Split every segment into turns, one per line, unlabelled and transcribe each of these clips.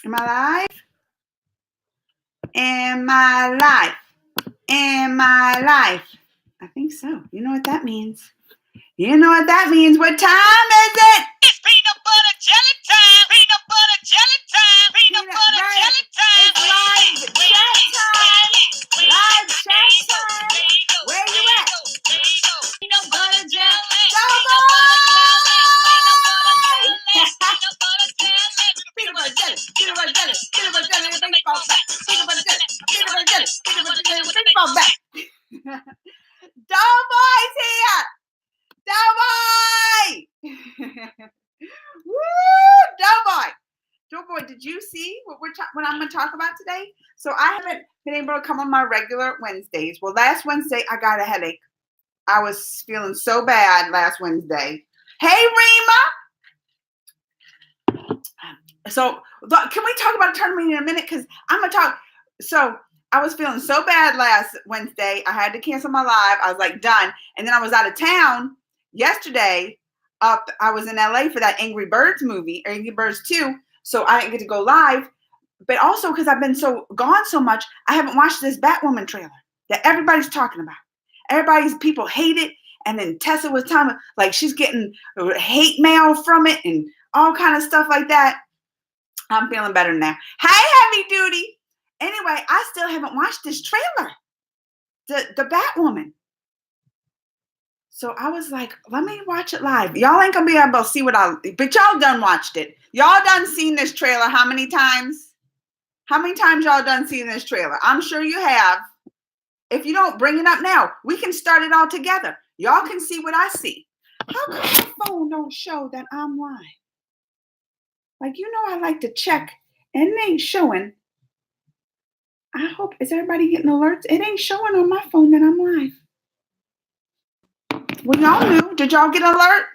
Am I live? Am I live? Am I live? I think so. You know what that means. You know what that means. What time is it?
It's peanut butter jelly time. Peanut butter jelly time. Peanut butter jelly time.
It's live chat time. Live chat time. Where you at?
Peanut butter jelly.
Double!
Peanut butter jelly. Peanut butter jelly. Peanut butter jelly. Peanut butter jelly. Baseball bat. Peanut butter jelly. Peanut butter jelly. Peanut butter jelly. Baseball bat.
Doughboy's here! Doughboy! Woo! Doughboy! Doughboy, did you see what I'm going to talk about today? So I haven't been able to come on my regular Wednesdays. Well, last Wednesday I got a headache. I was feeling so bad last Wednesday. Hey, Rima! So can we talk about a tournament in a minute? Because I'm going to talk. So I was feeling so bad last Wednesday. I had to cancel my live. I was like, done. And then I was out of town yesterday. I was in LA for that Angry Birds movie, or Angry Birds 2. So I didn't get to go live. But also because I've been gone so much, I haven't watched this Batwoman trailer that everybody's talking about. People hate it. And then Tessa was telling me, like, she's getting hate mail from it and all kind of stuff like that. I'm feeling better now. Hey, Heavy Duty. Anyway, I still haven't watched this trailer, the Batwoman. So I was like, let me watch it live. Y'all ain't gonna be able to see but y'all done watched it. Y'all done seen this trailer how many times? How many times y'all done seen this trailer? I'm sure you have. If you don't, bring it up now. We can start it all together. Y'all can see what I see. How come my phone don't show that I'm live? Like, you know, I like to check and it ain't showing. I hope, is everybody getting alerts? It ain't showing on my phone that I'm live. Well, y'all knew. Did y'all get an alert?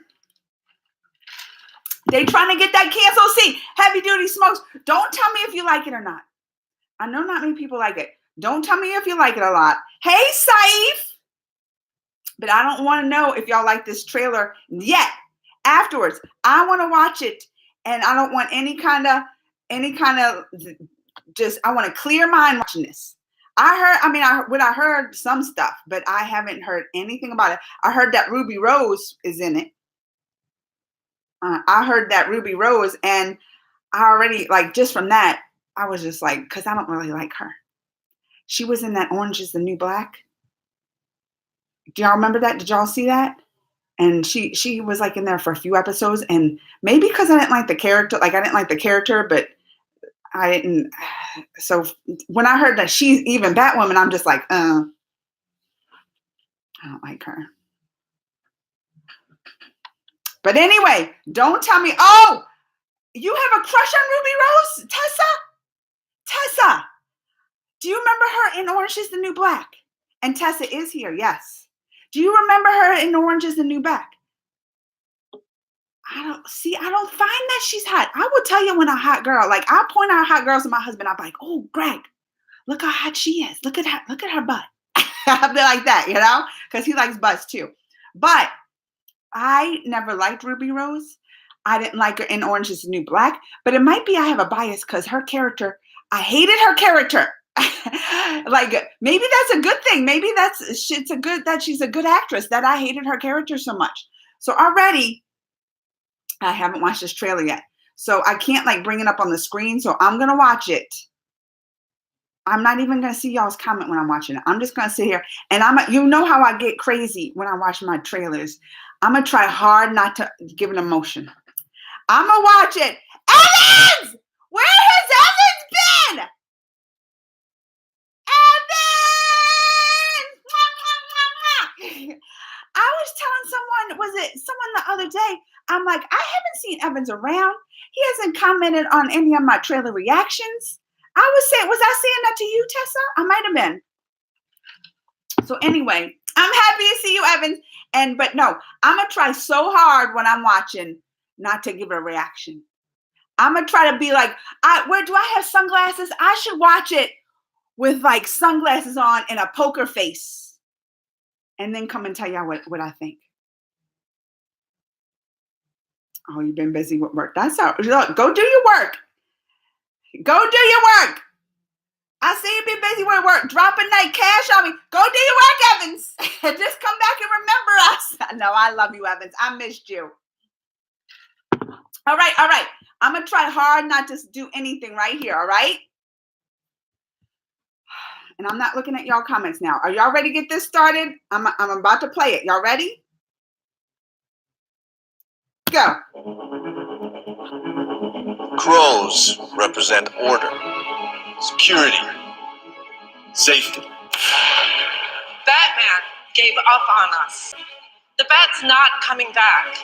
They trying to get that cancel. See, Heavy Duty Smokes. Don't tell me if you like it or not. I know not many people like it. Don't tell me if you like it a lot. Hey, Saif. But I don't want to know if y'all like this trailer yet. Afterwards, I want to watch it, and I don't want any kind of I want a clear mind watching this. I heard some stuff, but I haven't heard anything about it. I heard that Ruby Rose is in it. I heard that Ruby Rose, and I already, like, just from that, I was just like, because I don't really like her. She was in that Orange is the New Black. Do y'all remember that? Did y'all see that? And she was like in there for a few episodes, and maybe because I didn't like the character, but I didn't. So when I heard that she's even Batwoman, I'm just like, I don't like her. But anyway, don't tell me, oh, you have a crush on Ruby Rose? Tessa, do you remember her in Orange is the New Black? And Tessa is here, yes. Do you remember her in Orange is the New Black? I don't find that she's hot. I will tell you when a hot girl, like, I'll point out hot girls to my husband. I'm like, oh, Greg, look how hot she is. Look at her butt. I'll be like that, you know, because he likes butts too. But I never liked Ruby Rose. I didn't like her in Orange is the New Black, but it might be I have a bias because her character, I hated her character. Like, maybe that's a good thing. Maybe she's a good actress that I hated her character so much. So already, I haven't watched this trailer yet. So I can't, like, bring it up on the screen. So I'm going to watch it. I'm not even going to see y'all's comment when I'm watching it. I'm just going to sit here. And you know how I get crazy when I watch my trailers. I'm going to try hard not to give an emotion. I'm going to watch it. Evans! Where has Evans been? Evans! I was telling someone the other day, I'm like, I haven't seen Evans around. He hasn't commented on any of my trailer reactions. Was I saying that to you, Tessa? I might have been. So anyway, I'm happy to see you, Evans. But no, I'm going to try so hard when I'm watching not to give a reaction. I'm going to try to be like, where do I have sunglasses? I should watch it with, like, sunglasses on and a poker face. And then come and tell y'all what I think. Oh, you've been busy with work. That's all. Look, go do your work. Go do your work. I see you be busy with work. Dropping that cash on me. Go do your work, Evans. Just come back and remember us. No, I love you, Evans. I missed you. All right. I'm going to try hard not to do anything right here, all right? And I'm not looking at y'all comments now. Are y'all ready to get this started? I'm about to play it. Y'all ready? Go.
Crows represent order, security, safety.
Batman gave up on us. The bat's not coming back.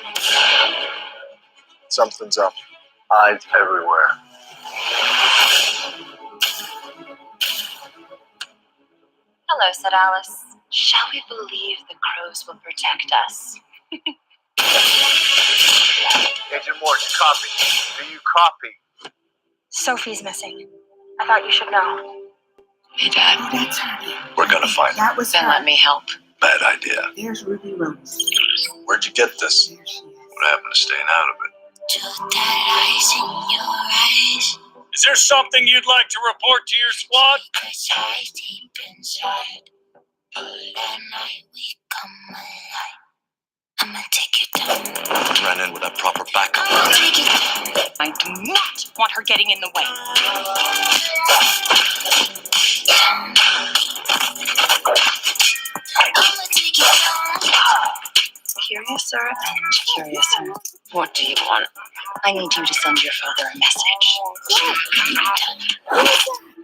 Something's up. Hides everywhere.
Hello, said Alice. Shall we believe the crows will protect us?
Agent Morgan, copy. Do you copy?
Sophie's missing. I thought you should know.
Hey, Dad.
Oh, that's her.
We're gonna find her.
That was
Then
her.
let me help.
Bad idea.
There's Ruby Rose.
Where'd you get this?
There she is.
What happened to staying out of it?
To that eyes in your eyes.
Is there something you'd like to report to your squad?
Cause I deep inside. But at night we come alive. I'ma take you down.
Ran in with a proper backup.
I'ma take you down.
I do not want her getting in the way.
I'ma take you down.
Curiouser and curiouser.
What do you want?
I need you to send your father a message.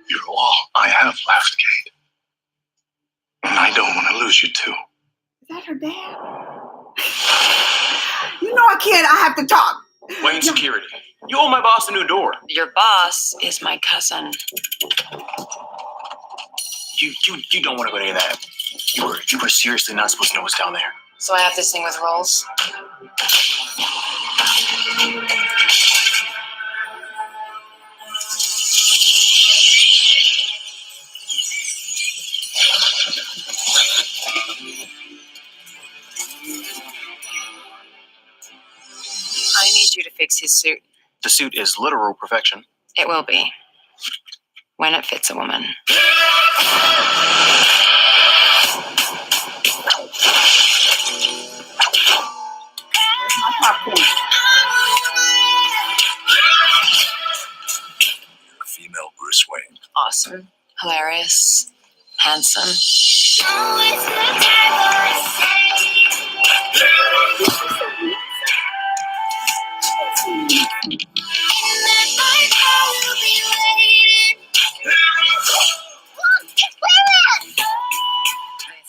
You're all I have left, Kate. And I don't want to lose you too.
Is that her dad? You know I can't. I have to talk.
Wayne Security. You owe my boss a new door.
Your boss is my cousin.
You don't want to go to any of that. You were seriously not supposed to know what's down there.
So I have this thing with rolls. I need you to fix his suit.
The suit is literal perfection.
It will be. When it fits a woman.
Where's my popcorn?
You're a female Bruce Wayne.
Awesome. Hilarious. Handsome. I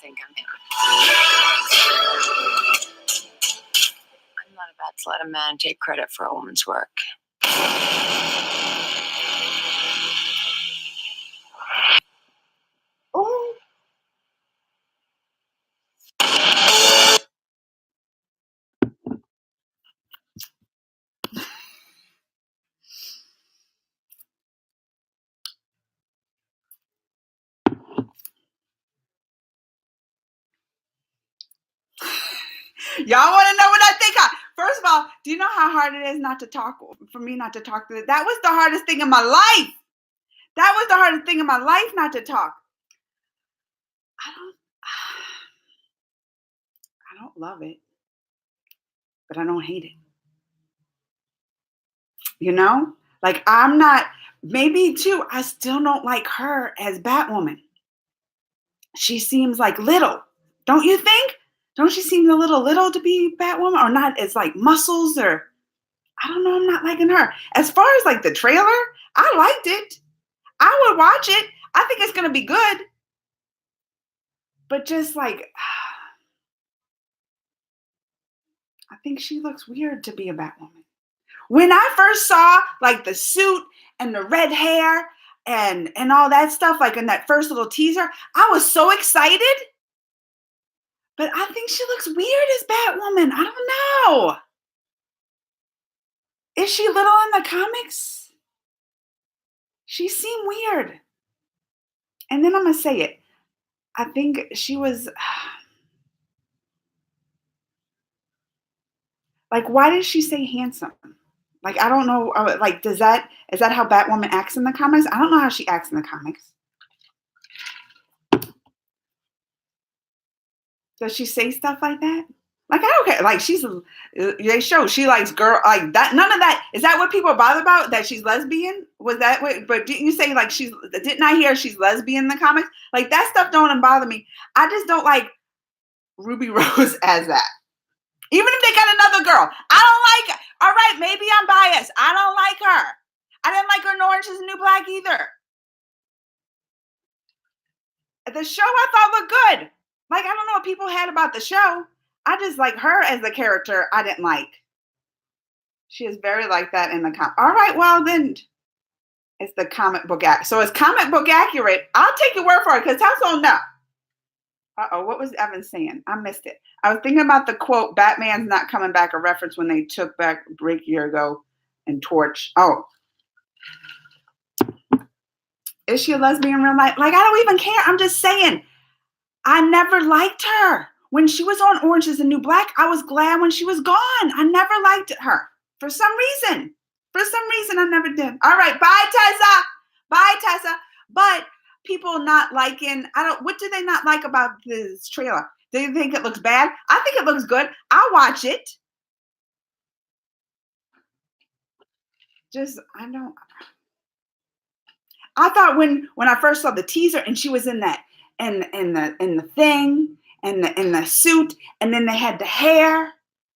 think I'm him. I'm not about to let a man take credit for a woman's work.
Oh. Y'all want to know what I think? First of all, do you know how hard it is not to talk? For me not to talk to it. That was the hardest thing in my life. That was the hardest thing in my life, not to talk. I don't love it, but I don't hate it. You know, like I'm not. Maybe too. I still don't like her as Batwoman. She seems like little, don't you think? Don't she seem a little to be Batwoman, or not as like muscles, or I don't know. I'm not liking her. As far as like the trailer, I liked it. I would watch it. I think it's gonna be good. But just like, I think she looks weird to be a Batwoman. When I first saw like the suit and the red hair and all that stuff, like in that first little teaser, I was so excited. But I think she looks weird as Batwoman. I don't know. Is she little in the comics? She seemed weird. And then I'm going to say it. I think she was... Like, why did she say handsome? Like, I don't know. Like, is that how Batwoman acts in the comics? I don't know how she acts in the comics. Does she say stuff like that? Like, I don't care. Like, they show she likes girl, like that. None of that. Is that what people are bothered about? That she's lesbian? Was that what? But didn't you say, like, didn't I hear she's lesbian in the comics? Like, that stuff don't bother me. I just don't like Ruby Rose as that. Even if they got another girl, I don't like her. All right, maybe I'm biased. I don't like her. I didn't like her in Orange is the New Black either. The show I thought looked good. Like, I don't know what people had about the show. I just like her as the character. I didn't like. She is very like that in the comic. All right, well then, it's the comic book So it's comic book accurate. I'll take your word for it because Tess don't know. What was Evan saying? I missed it. I was thinking about the quote, "Batman's not coming back," a reference when they took back Break a year ago and Torch. Oh. Is she a lesbian in real life? Like, I don't even care. I'm just saying. I never liked her. When she was on Orange is the New Black, I was glad when she was gone. I never liked her. For some reason. I never did. All right. Bye, Tessa. Bye, Tessa. But people not liking, what do they not like about this trailer? Do you think it looks bad? I think it looks good. I'll watch it. I thought when I first saw the teaser and she was in that in the thing and the suit, and then they had the hair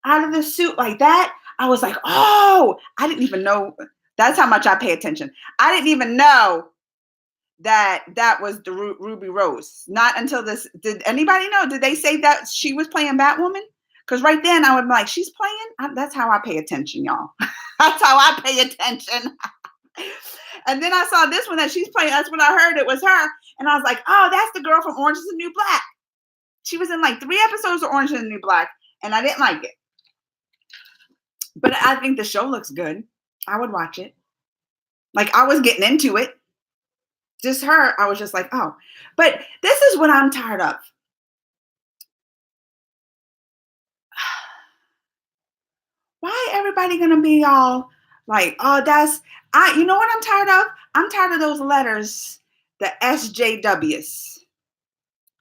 out of the suit like that, I was like, oh, I didn't even know. That's how much I pay attention. I didn't even know that was the Ruby Rose. Not until this. Did anybody know? Did they say that she was playing Batwoman? Because right then I would be like, she's playing? That's how I pay attention, y'all. That's how I pay attention. And then I saw this one that she's playing. That's when I heard it was her. And I was like, oh, that's the girl from Orange is the New Black. She was in like 3 episodes of Orange is the New Black, and I didn't like it. But I think the show looks good. I would watch it. Like, I was getting into it. Just her, I was just like, oh. But this is what I'm tired of. Why everybody gonna be all like, oh, you know what I'm tired of? I'm tired of those letters, the SJWs.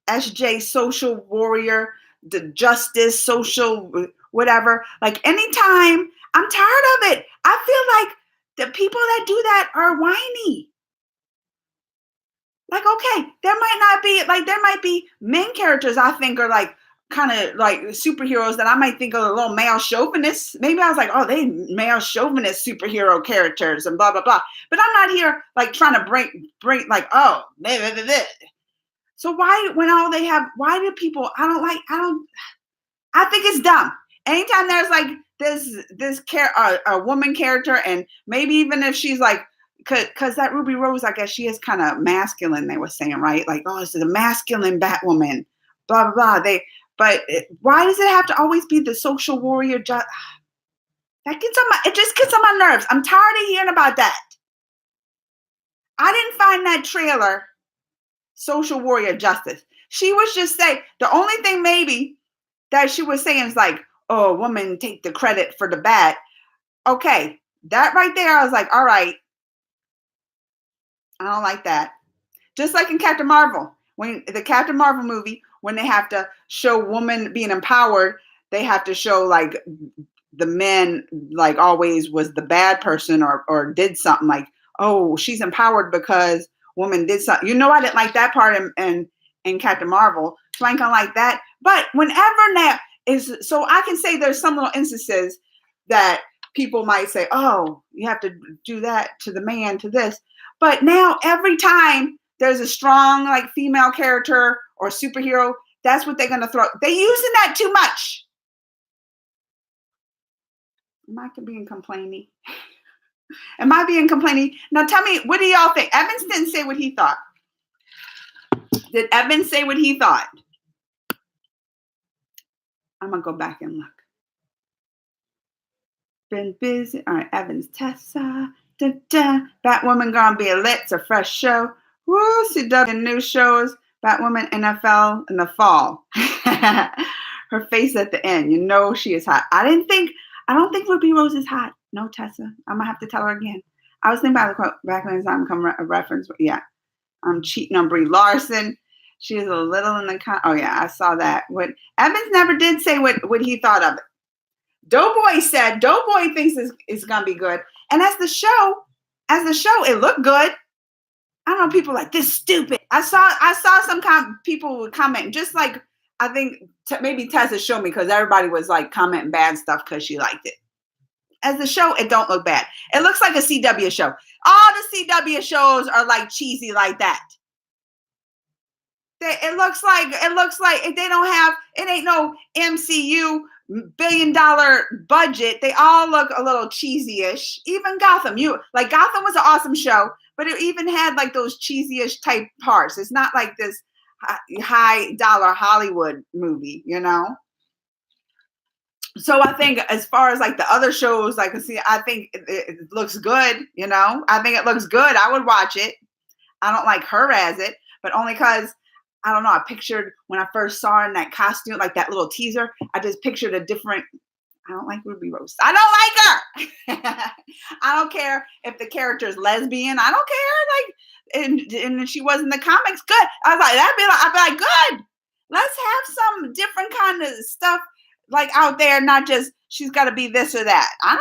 SJ, social warrior, the justice, social whatever. Like, anytime, I'm tired of it. I feel like the people that do that are whiny. Like, okay, there might be main characters I think are like kind of like superheroes that I might think are a little male chauvinists. Maybe I was like, oh, they male chauvinist superhero characters and blah, blah, blah. But I'm not here like trying to bring like, oh, blah, blah, blah, blah. So why do people, I think it's dumb. Anytime there's like a woman character, and maybe even if she's like, because that Ruby Rose, I guess she is kind of masculine, they were saying, right? Like, oh, this is a masculine Batwoman, blah, blah, blah. But why does it have to always be the social warrior? It just gets on my nerves. I'm tired of hearing about that. I didn't find that trailer social warrior justice. She was just saying, the only thing maybe that she was saying is like, oh, a woman take the credit for the bat. Okay, that right there, I was like, all right. I don't like that. Just like in Captain Marvel, when the Captain Marvel movie, when they have to show women being empowered, they have to show like the men like always was the bad person or did something like, oh, she's empowered because woman did something. You know, I didn't like that part in Captain Marvel. So I ain't gonna like that. But whenever now is, so I can say there's some little instances that people might say, oh, you have to do that to the man, to this. But now every time there's a strong like female character or superhero, that's what they're gonna throw. They're using that too much. Am I being complaining? Am I being complaining? Now tell me, what do y'all think? Evans didn't say what he thought. Did Evans say what he thought? I'm gonna go back and look. Been busy. All right, Evans, Tessa. Da, da. Batwoman gonna be lit. It's a fresh show. Woo, CW new shows. Batwoman NFL in the fall. Her face at the end. You know she is hot. I don't think Ruby Rose is hot. No, Tessa. I'm gonna have to tell her again. I was thinking about the quote back when time come a reference, but yeah. I'm cheating on Brie Larson. She is a little in the oh yeah, I saw that. What Evans never did say what he thought of it. Doughboy said Doughboy thinks it's gonna be good. And as the show, it looked good. I don't know, people like this stupid. I saw some people would comment, just like I think maybe Tessa showed me because everybody was like commenting bad stuff because she liked it. As the show, it don't look bad. It looks like a CW show. All the CW shows are like cheesy like that. It looks like they don't have, it ain't no MCU $1 billion budget. They all look a little cheesy-ish. Even Gotham, Gotham was an awesome show, but it even had like those cheesy-ish type parts. It's not like this high dollar Hollywood movie, you know? So I think as far as like the other shows, I think it looks good, you know? I think it looks good. I would watch it. I don't like her as it, but only because, I don't know, I pictured when I first saw her in that costume, like that little teaser, I just pictured a different, I don't like Ruby Rose. I don't like her. I don't care if the character is lesbian. I don't care. And she was in the comics, good. I was like, I'd be like, good. Let's have some different kind of stuff like out there, not just she's got to be this or that. I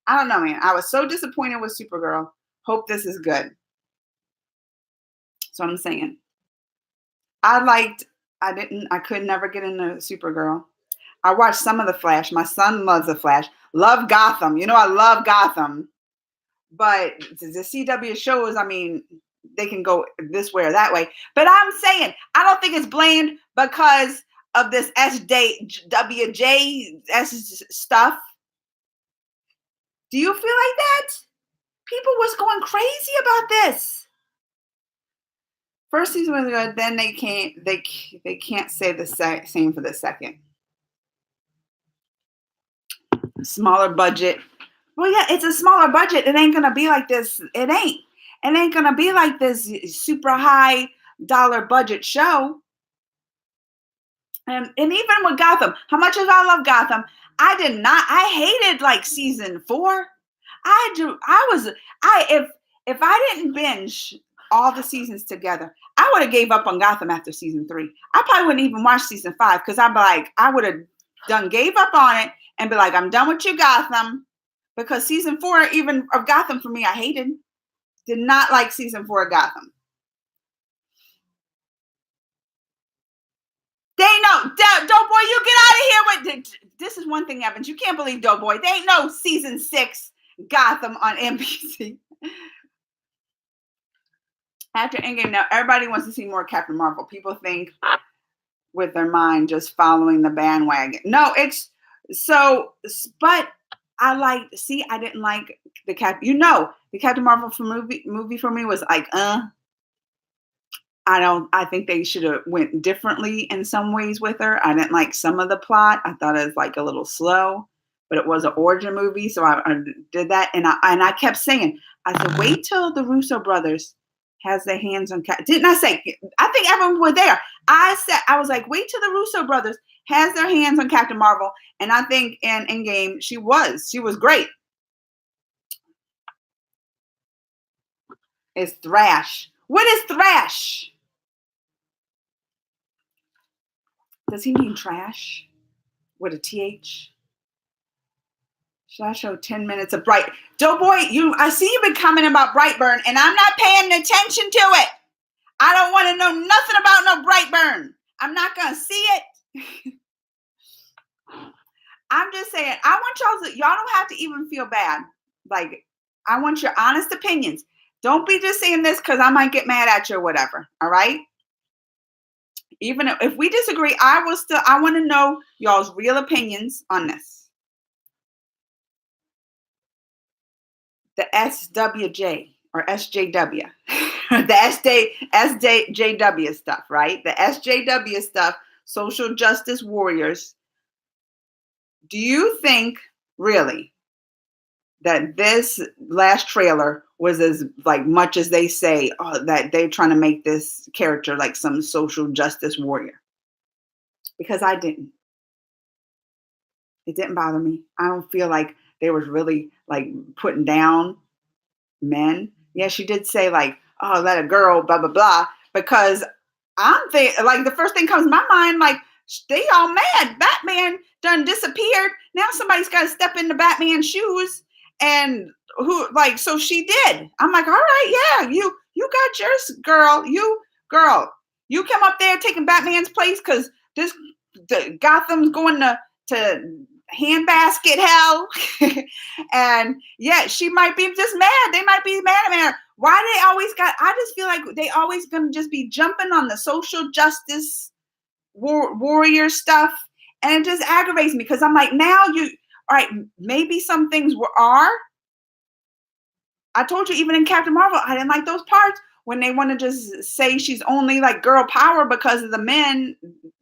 don't know, man. I was so disappointed with Supergirl. Hope this is good. That's what I'm saying. I could never get into Supergirl. I watched some of The Flash. My son loves The Flash. Love Gotham. You know, I love Gotham. But the CW shows, I mean, they can go this way or that way. But I'm saying, I don't think it's blamed because of this SWJ stuff. Do you feel like that? People was going crazy about this. First season was good, then they can't say the same for the second. Smaller budget. Well, yeah, it's a smaller budget. It ain't gonna be like this. It ain't gonna be like this super high dollar budget show. And even with Gotham, how much as I love Gotham, I hated like season 4. If I didn't binge all the seasons together, I would have gave up on Gotham after season 3. I probably wouldn't even watch season 5 because I would have gave up on it and be like, I'm done with you, Gotham. Because season 4, even of Gotham for me, I hated. Did not like season 4 of Gotham. They ain't no, Doughboy, you get out of here with, this is one thing, Evans. You can't believe Doughboy. They ain't no season 6 Gotham on NBC. After Endgame, now everybody wants to see more Captain Marvel. People think with their mind just following the bandwagon. No, it's so, but I didn't like the the Captain Marvel movie for me was like, I think they should have went differently in some ways with her. I didn't like some of the plot. I thought it was like a little slow, but it was an origin movie. So I did that. And I kept saying, I said, wait till the Russo brothers has their hands on, didn't I say, I think everyone was there. I was like, wait till the Russo brothers has their hands on Captain Marvel. And I think in Endgame, she was great. It's Thrash. What is Thrash? Does he mean trash? With a TH? Should I show 10 minutes of Bright? Doughboy, I see you've been commenting about Brightburn, and I'm not paying attention to it. I don't want to know nothing about no Brightburn. I'm not going to see it. I'm just saying, I want y'all don't have to even feel bad. Like, I want your honest opinions. Don't be just saying this because I might get mad at you or whatever. All right? Even if we disagree, I want to know y'all's real opinions on this. The SWJ or SJW, the SJW stuff, right? The SJW stuff, social justice warriors. Do you think really that this last trailer was as like much as they say that they're trying to make this character like some social justice warrior? Because I didn't. It didn't bother me. I don't feel like they was really like putting down men. Yeah, she did say like, oh, let a girl, blah, blah, blah. Because I'm thinking, like, the first thing comes to my mind, like, they all mad. Batman done disappeared. Now somebody's got to step into Batman's shoes. And who, like, so she did. I'm like, all right, yeah, you got yours, girl. You come up there taking Batman's place because the Gotham's going to handbasket hell. And yeah, she might be just mad. They might be mad at her. Why they always I just feel like they always gonna just be jumping on the social justice warrior stuff. And it just aggravates me because I'm like, now all right, maybe some things are. I told you, even in Captain Marvel, I didn't like those parts when they want to just say she's only like girl power because of the men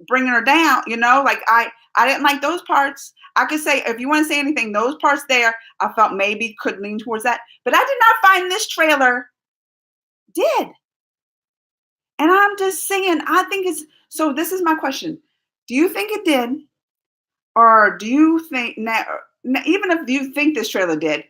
bringing her down, like I didn't like those parts. I could say, if you want to say anything, those parts there, I felt maybe could lean towards that, but I did not find this trailer did. And I'm just saying, I think so this is my question. Do you think it did? Or do you think now, even if you think this trailer did,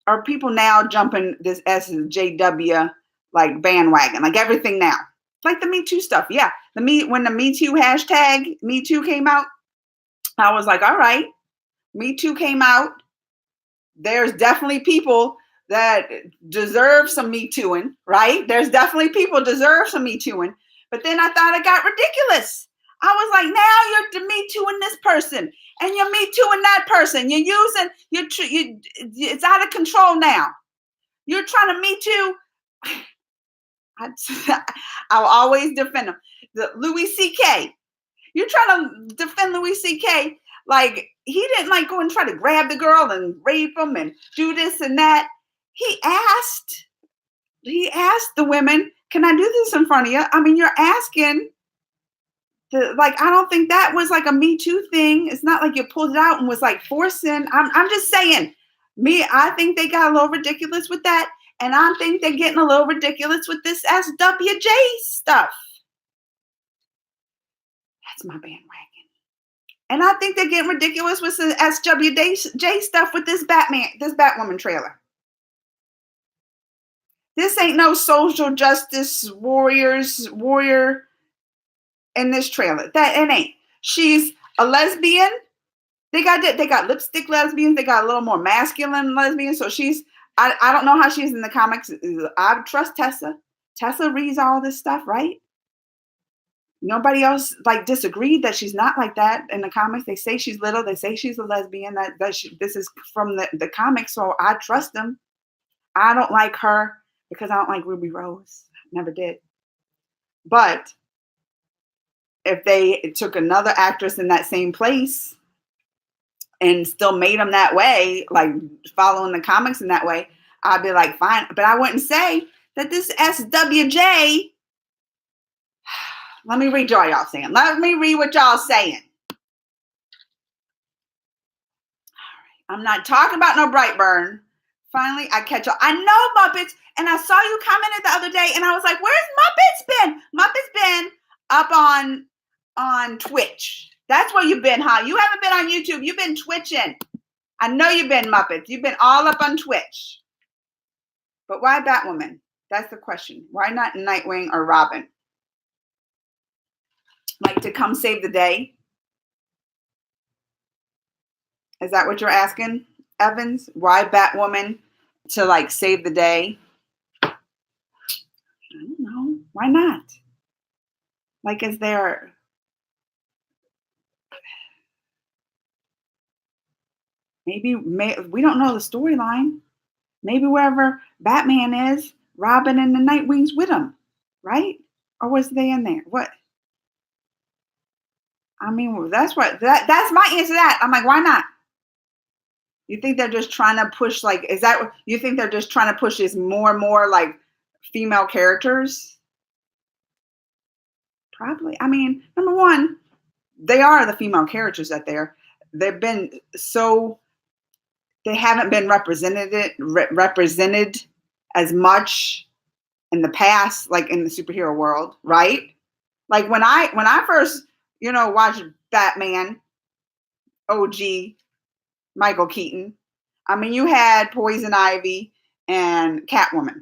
are people now jumping this SJW like bandwagon, like everything now, like the Me Too stuff? Yeah, when the Me Too hashtag Me Too came out, I was like, all right, Me Too came out. There's definitely people that deserve some Me Tooing, right? There's definitely people deserve some Me Tooing. But then I thought it got ridiculous. I was like, now you're Me Tooing this person, and you're Me Tooing that person. You're using, it's out of control now. You're trying to Me Too. I'll always defend him. The Louis C.K. You're trying to defend Louis C.K. like he didn't like go and try to grab the girl and rape him and do this and that. He asked the women, can I do this in front of you? I mean, you're asking. I don't think that was like a Me Too thing. It's not like you pulled it out and was like forcing. I'm just saying, I think they got a little ridiculous with that. And I think they're getting a little ridiculous with this SWJ stuff. That's my bandwagon. And I think they're getting ridiculous with the SWJ stuff with this Batwoman trailer. This ain't no social justice warrior in this trailer. It ain't. She's a lesbian. They got lipstick lesbians. They got a little more masculine lesbians. So I don't know how she's in the comics. I trust Tessa. Tessa reads all this stuff, right? Nobody else disagreed that she's not like that in the comics. They say she's little. They say she's a lesbian. This is from the comics, so I trust them. I don't like her because I don't like Ruby Rose. Never did. But if they took another actress in that same place and still made them that way, like following the comics in that way, I'd be like, fine. But I wouldn't say that this SWJ. Let me read what y'all saying. Let me read what y'all saying. I'm not talking about no Brightburn. Finally, I catch up. I know Muppets, and I saw you commented the other day, and I was like, where's Muppets been? Muppets been up on Twitch. That's where you've been, huh? You haven't been on YouTube. You've been twitching. I know you've been Muppets. You've been all up on Twitch. But why Batwoman? That's the question. Why not Nightwing or Robin? Like to come save the day? Is that what you're asking, Evans? Why Batwoman to save the day? I don't know. Why not? Is there... we don't know the storyline. Maybe wherever Batman is, Robin and the Nightwing's with him, right? Or was they in there? What? I mean, that's my answer to that. I'm like, why not? You think they're just trying to push, is that what you think they're just trying to push is more and more female characters? Probably. I mean, number one, they are the female characters that they've been they haven't been represented as much in the past, in the superhero world, right? When I first, watched Batman, OG, Michael Keaton, I mean, you had Poison Ivy and Catwoman.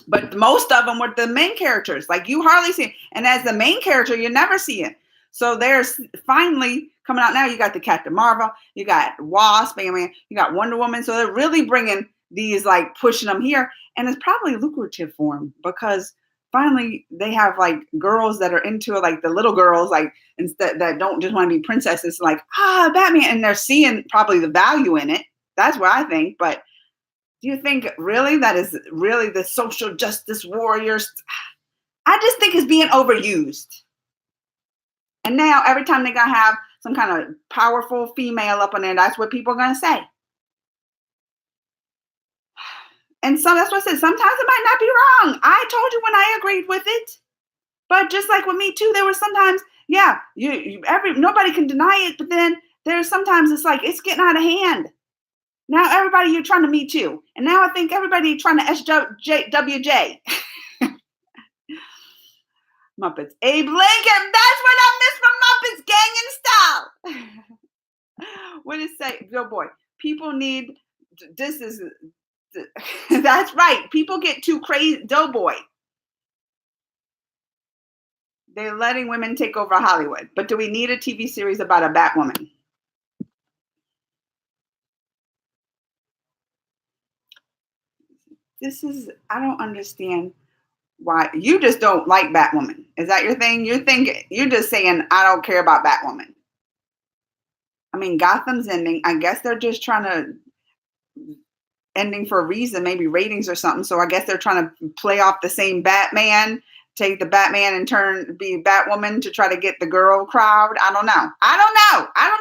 But most of them were the main characters. Like, you hardly see it. And as the main character, you never see it. So there's finally coming out now. You got the Captain Marvel, you got Wasp, I mean, you got Wonder Woman. So they're really bringing these, like, pushing them here. And it's probably lucrative for them because finally they have, like, girls that are into it, like the little girls, like, instead that don't just want to be princesses, like, Batman. And they're seeing probably the value in it. That's what I think. But do you think really that is really the social justice warriors? I just think it's being overused. And now every time they're going to have some kind of powerful female up on there, that's what people are going to say. And so that's what I said. Sometimes it might not be wrong. I told you when I agreed with it. But just like with me too, there were sometimes, yeah, nobody can deny it. But then there's sometimes it's like it's getting out of hand. Now everybody you're trying to Me Too. And now I think everybody trying to SWJ. Muppets. Abe Lincoln. That's what I miss from Muppets. Gang and Style. What did it say? Yo, boy. People need, that's right. People get too crazy. Doughboy. They're letting women take over Hollywood. But do we need a TV series about a Batwoman? I don't understand why. You just don't like Batwoman. Is that your thing? You're just saying, I don't care about Batwoman. I mean, Gotham's ending. I guess they're just trying to ending for a reason, maybe ratings or something. So I guess they're trying to play off the same Batman, take the Batman and be Batwoman to try to get the girl crowd. I don't know. I don't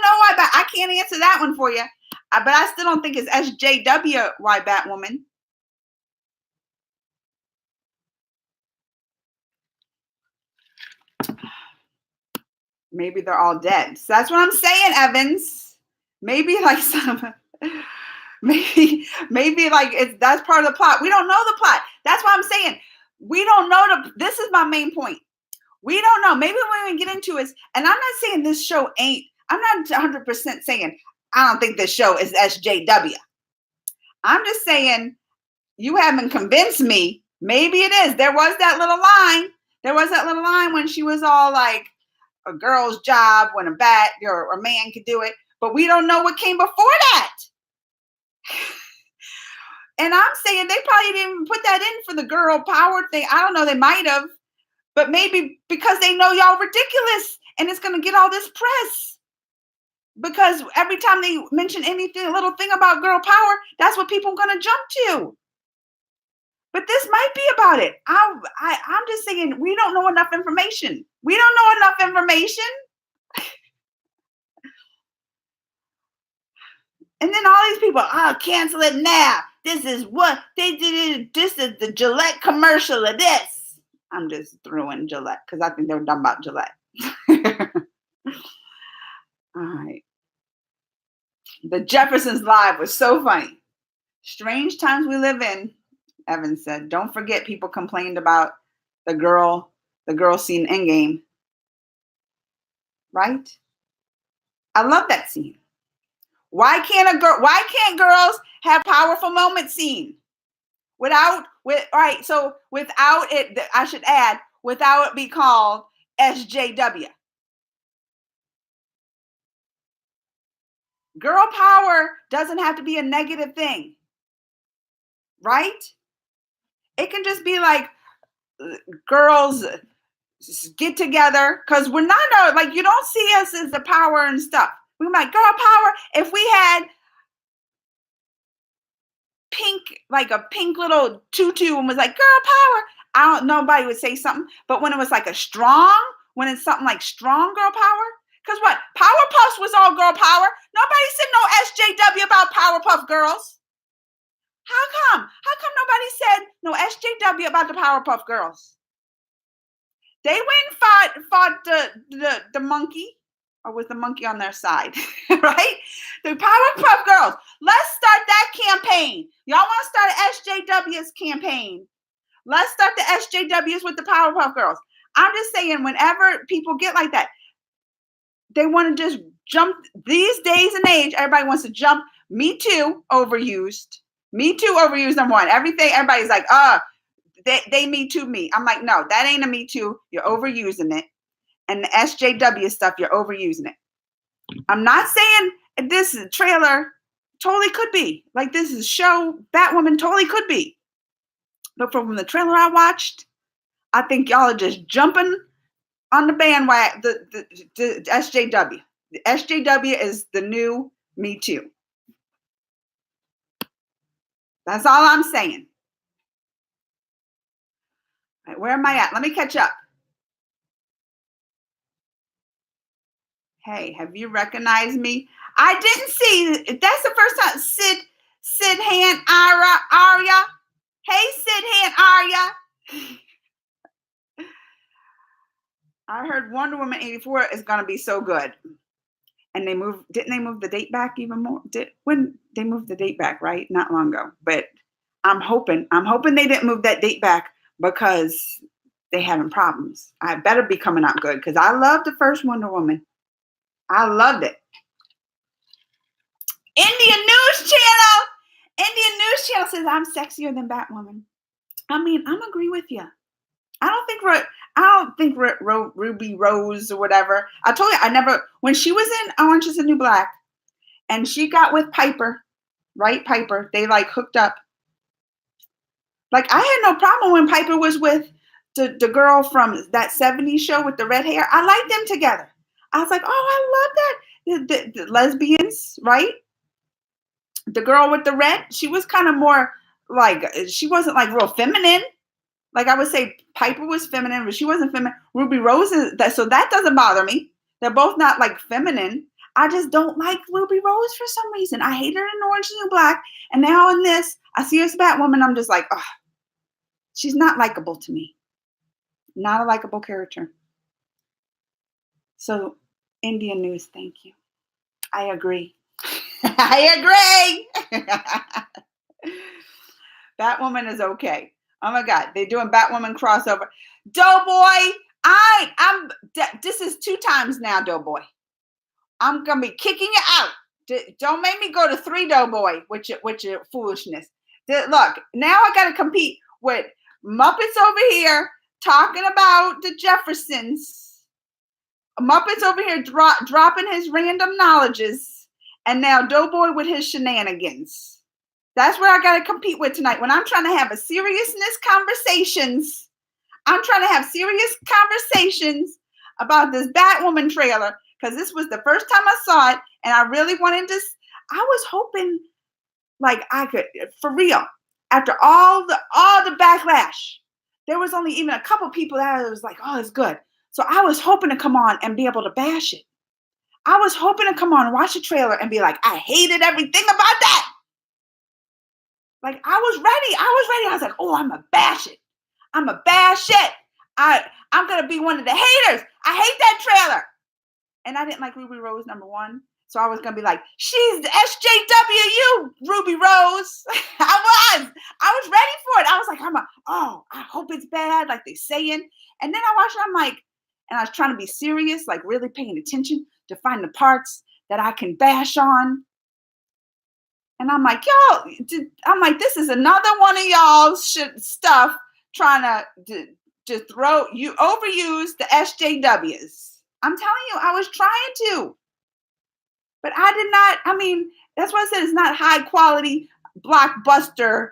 know why, but I can't answer that one for you. But I still don't think it's SJW why Batwoman. Maybe they're all dead. So that's what I'm saying, Evans. Maybe like maybe like that's part of the plot. We don't know the plot. That's why I'm saying we don't know this is my main point. We don't know. Maybe when we get into it, and I'm not saying this show ain't, I'm not 100% saying I don't think this show is SJW. I'm just saying you haven't convinced me. Maybe it is. There was that little line. There was that little line when she was all like, a girl's job when a man could do it, but we don't know what came before that. And I'm saying they probably didn't even put that in for the girl power thing. I don't know, they might have, but maybe because they know y'all ridiculous and it's going to get all this press. Because every time they mention anything, a little thing about girl power, that's what people are going to jump to. But this might be about it. I'm just saying we don't know enough information. We don't know enough information. And then all these people, cancel it now. This is what they did. This is the Gillette commercial of this. I'm just throwing Gillette because I think they were dumb about Gillette. All right. The Jeffersons Live was so funny. Strange times we live in. Evan said, don't forget people complained about the girl scene Endgame. Right? I love that scene. Why can't girls have powerful moment scene? Without it, I should add, without it be called SJW. Girl power doesn't have to be a negative thing. Right? It can just be like girls get together because we're not like you don't see us as the power and stuff. We're like girl power. If we had a pink little tutu and was like girl power, nobody would say something. But when it was like when it's something like strong girl power, because what Powerpuffs was all girl power. Nobody said no SJW about Powerpuff Girls. How come nobody said no SJW about the Powerpuff Girls? They went and fought the monkey, or was the monkey on their side, right? The Powerpuff Girls. Let's start that campaign. Y'all want to start SJW's campaign? Let's start the SJWs with the Powerpuff Girls. I'm just saying, whenever people get like that, they want to just jump these days and age. Everybody wants to jump. Me Too overused. Me Too overused. Number one. Everything. Everybody's like, they Me Too me. I'm like, no, that ain't a Me Too. You're overusing it. And the SJW stuff, you're overusing it. I'm not saying this trailer totally could be. Like this is show Batwoman totally could be. But from the trailer I watched, I think y'all are just jumping on the bandwagon, the SJW. The SJW is the new Me Too. That's all I'm saying. All right, where am I at? Let me catch up. Hey, have you recognized me? I didn't see. That's the first time. Sid Han Arya. Hey, Sid Han Arya. I heard Wonder Woman 84 is gonna be so good. And didn't they move the date back even more? When they moved the date back, right? Not long ago. But I'm hoping they didn't move that date back because they having problems. I better be coming out good because I love the first Wonder Woman. I loved it. Indian News Channel says I'm sexier than Batwoman. I mean, I'm agree with you. I don't think Ruby Rose or whatever. I told you when she was in Orange Is the New Black and she got with Piper, right? Piper, they like hooked up. Like I had no problem when Piper was with the girl from that 70s show with the red hair. I liked them together. I was like, oh, I love that. The lesbians, right? The girl with the red, she was kind of more like, she wasn't like real feminine. Like I would say Piper was feminine, but she wasn't feminine. Ruby Rose is that, so that doesn't bother me. They're both not like feminine. I just don't like Ruby Rose for some reason. I hate her in Orange Is the New Black. And now in this, I see her as Batwoman. I'm just like, oh, she's not likable to me. Not a likable character. So Indian News, thank you. I agree. I agree. Batwoman is okay. Oh my God, they're doing Batwoman crossover. Doughboy, this is 2 times now, Doughboy. I'm gonna be kicking you out. Don't make me go to 3, Doughboy, with your foolishness. Look, now I gotta compete with Muppets over here talking about the Jeffersons. Muppets over here dropping his random knowledges, and now Doughboy with his shenanigans. That's what I got to compete with tonight. When I'm trying to have conversations about this Batwoman trailer, because this was the first time I saw it, and I really wanted to. I was hoping, like I could, for real. After all the backlash, there was only even a couple people that was like, "Oh, it's good." So I was hoping to come on and be able to bash it. I was hoping to come on and watch the trailer and be like, "I hated everything about that." Like I was ready. I was like, oh, I'm going to bash it. I'm going to bash it. I'm going to be one of the haters. I hate that trailer. And I didn't like Ruby Rose, number one. So I was going to be like, she's the SJW, Ruby Rose. I was ready for it. I was like, I hope it's bad, like they saying. And then I watched it, I'm like, and I was trying to be serious, like really paying attention to find the parts that I can bash on. And I'm like, this is another one of y'all's stuff trying to just overuse the SJWs. I'm telling you, I was trying to. But I did not, that's why I said it's not high quality blockbuster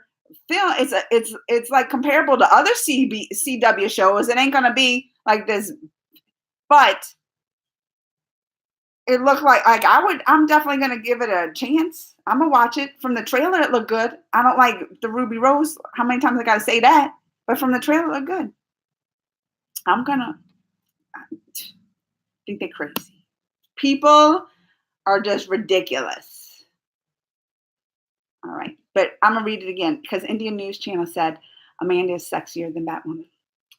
film. It's like comparable to other CW shows. It ain't gonna be like this, but it looked like I'm definitely gonna give it a chance. I'm gonna watch it. From the trailer, it looked good. I don't like the Ruby Rose. How many times I gotta say that? But from the trailer, it looked good. I think they're crazy. People are just ridiculous. All right, but I'm gonna read it again because Indian News Channel said Amanda is sexier than Batwoman,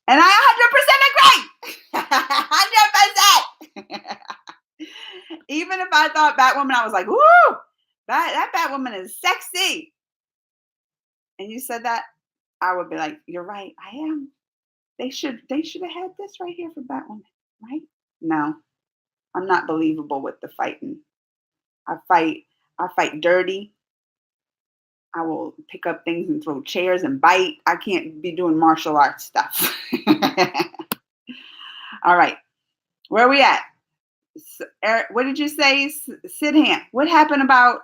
and I 100% agree. 100%. Even if I thought Batwoman, I was like, woo, that Batwoman is sexy. And you said that, I would be like, you're right, I am. They should have had this right here for Batwoman, right? No. I'm not believable with the fighting. I fight dirty. I will pick up things and throw chairs and bite. I can't be doing martial arts stuff. All right. Where are we at? Eric, what did you say? Sidham, what happened about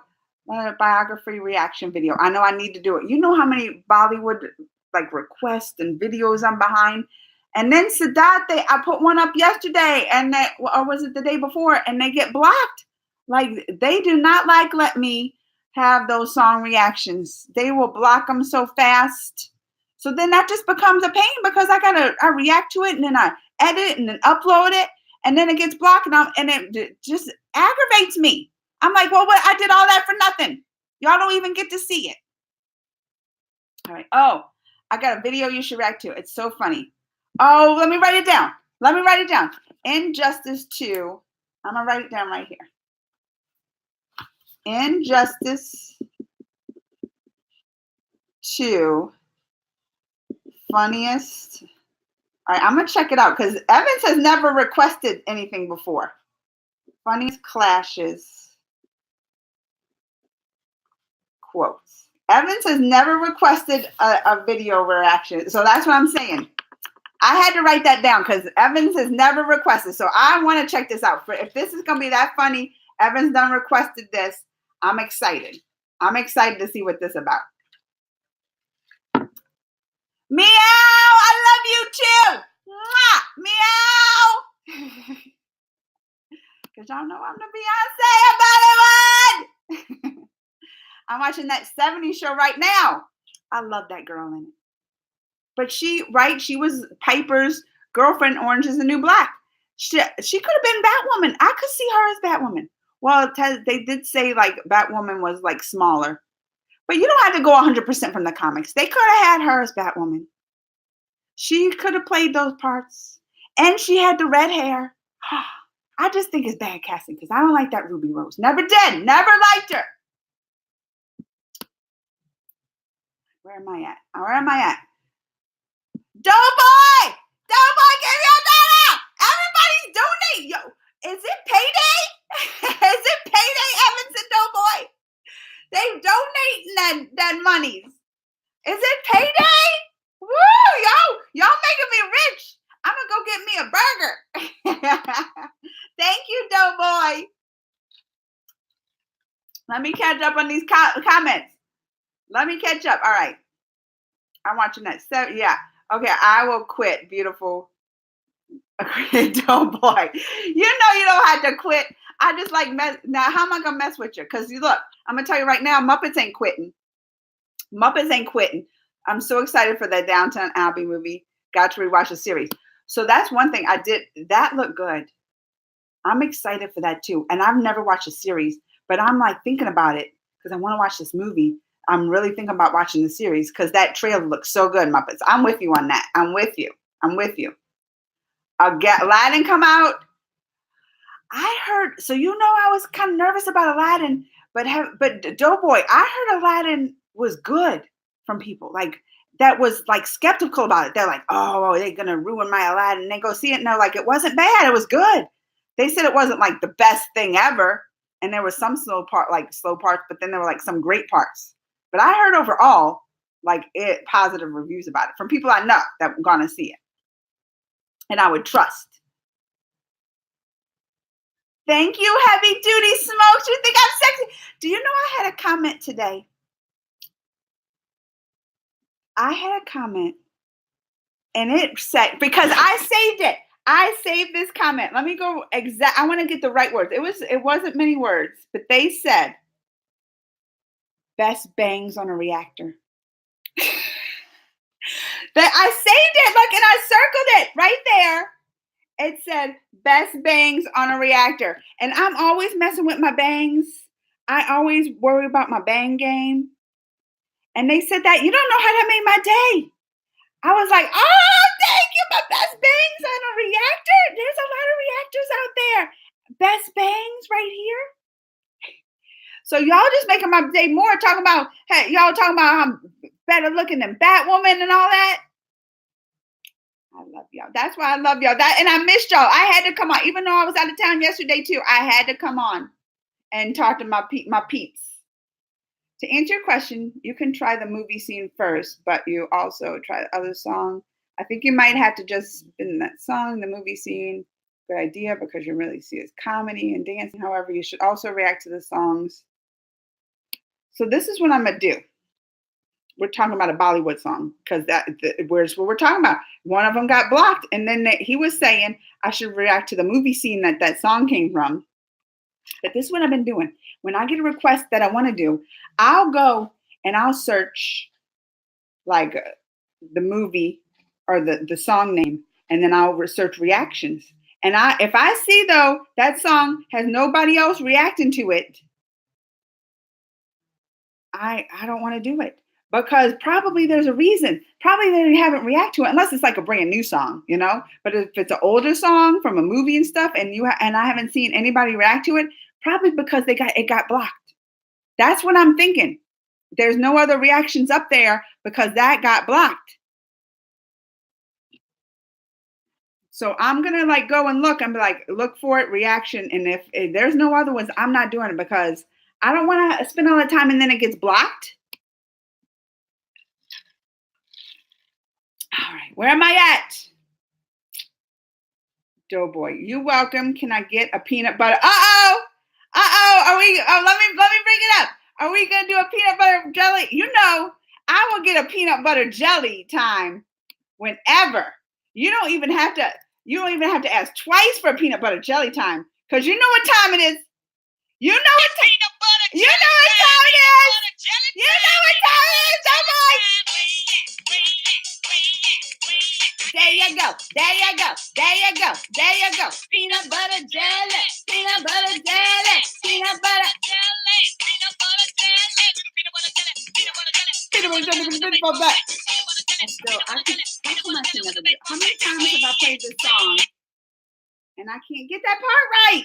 biography reaction video? I know I need to do it. You know how many Bollywood like requests and videos I'm behind? And then Siddhartha, I put one up yesterday, and or was it the day before? And they get blocked. Like they do not let me have those song reactions. They will block them so fast. So then that just becomes a pain because I react to it and then I edit it and then upload it and then it gets blocked and it just aggravates me. I'm like, well, I did all that for nothing. Y'all don't even get to see it. All right. Oh, I got a video you should react to. It's so funny. Oh, let me write it down. Injustice 2. I'm going to write it down right here. Injustice 2. Funniest. All right, I'm going to check it out because Evans has never requested anything before. Funniest clashes. Quotes. Evans has never requested a video reaction. So that's what I'm saying. I had to write that down because Evans has never requested. So I want to check this out. If this is going to be that funny, Evans done requested this. I'm excited. I'm excited to see what this is about. Meow! I love you too! Mwah! Meow! Because y'all know I'm the Beyonce of Bollywood! I'm watching that 70s show right now. I love that girl in it. But she was Piper's girlfriend, Orange is the New Black. She could have been Batwoman. I could see her as Batwoman. Well, they did say like Batwoman was like smaller. But you don't have to go 100% from the comics. They could have had her as Batwoman. She could have played those parts. And she had the red hair. I just think it's bad casting because I don't like that Ruby Rose. Never did. Never liked her. Where am I at? Doughboy, give me your data! Everybody's donating. Yo, is it payday? Is it payday, Evans and Doughboy? They donating that monies. Is it payday? Woo, y'all making me rich. I'm gonna go get me a burger. Thank you, Doughboy. Let me catch up on these comments. Let me catch up. All right. I'm watching that. So yeah. Okay, I will quit. Beautiful. Doughboy. You know you don't have to quit. I just like now. How am I gonna mess with you? Because you look, I'm gonna tell you right now, Muppets ain't quitting. I'm so excited for that Downton Abbey movie. Got to rewatch the series. So that's one thing I did. That looked good. I'm excited for that too. And I've never watched a series, but I'm like thinking about it because I want to watch this movie. I'm really thinking about watching the series because that trailer looks so good, Muppets. I'm with you on that. I'm with you. I'll get Aladdin come out. I heard, so you know I was kind of nervous about Aladdin, but Doughboy, I heard Aladdin was good from people. Like, that was like skeptical about it. They're like, oh, they're going to ruin my Aladdin. And they go see it and they're like, it wasn't bad. It was good. They said it wasn't like the best thing ever. And there was some slow parts, but then there were like some great parts. But I heard overall, like positive reviews about it from people I know that were going to see it. And I would trust. Thank you, Heavy Duty Smokes. You think I'm sexy? Do you know I had a comment today? I had a comment. And it said, because I saved it. I saved this comment. Let me go I want to get the right words. It wasn't many words, but they said, best bangs on a reactor. That I saved it, look, and I circled it right there. It said, best bangs on a reactor. And I'm always messing with my bangs. I always worry about my bang game. And they said that, you don't know how that made my day. I was like, oh, thank you, my best bangs on a reactor. There's a lot of reactors out there. Best bangs right here. So y'all just making my day more talking about, hey, y'all talking about how I'm better looking than Batwoman and all that. I love y'all. That's why I love y'all. And I missed y'all. I had to come on, even though I was out of town yesterday too. I had to come on and talk to my peeps. To answer your question, you can try the movie scene first, but you also try the other song. I think you might have to just spin that song, the movie scene. Good idea, because you really see it's comedy and dancing. However, you should also react to the songs. So this is what I'm gonna do. We're talking about a Bollywood song because where's what we're talking about. One of them got blocked, and then he was saying I should react to the movie scene that song came from. But this is what I've been doing. When I get a request that I want to do, I'll go and I'll search like the movie or the song name, and then I'll search reactions. And if I see though that song has nobody else reacting to it, I don't want to do it. Because probably there's a reason. Probably they haven't reacted to it unless it's like a brand new song, you know. But if it's an older song from a movie and stuff, and I haven't seen anybody react to it, probably because it got blocked. That's what I'm thinking. There's no other reactions up there because that got blocked. So I'm gonna like go and look and be like, look for it, reaction, and if there's no other ones, I'm not doing it because I don't want to spend all the time and then it gets blocked. All right, where am I at? Doughboy, you welcome. Can I get a peanut butter? Are we? Oh, let me bring it up. Are we gonna do a peanut butter jelly? You know, I will get a peanut butter jelly time whenever. You don't even have to ask twice for peanut butter jelly time because you know what time it is. You know what time. You know what time it is. You know what time it is, Doughboy. There you go. There you go. There you go. There you go. Peanut butter jelly. Peanut butter jelly. Peanut butter jelly. Peanut butter jelly. Peanut butter jelly. Peanut butter jelly. Peanut butter jelly. Peanut butter jelly. So how many times have I played this song and I can't get that part right?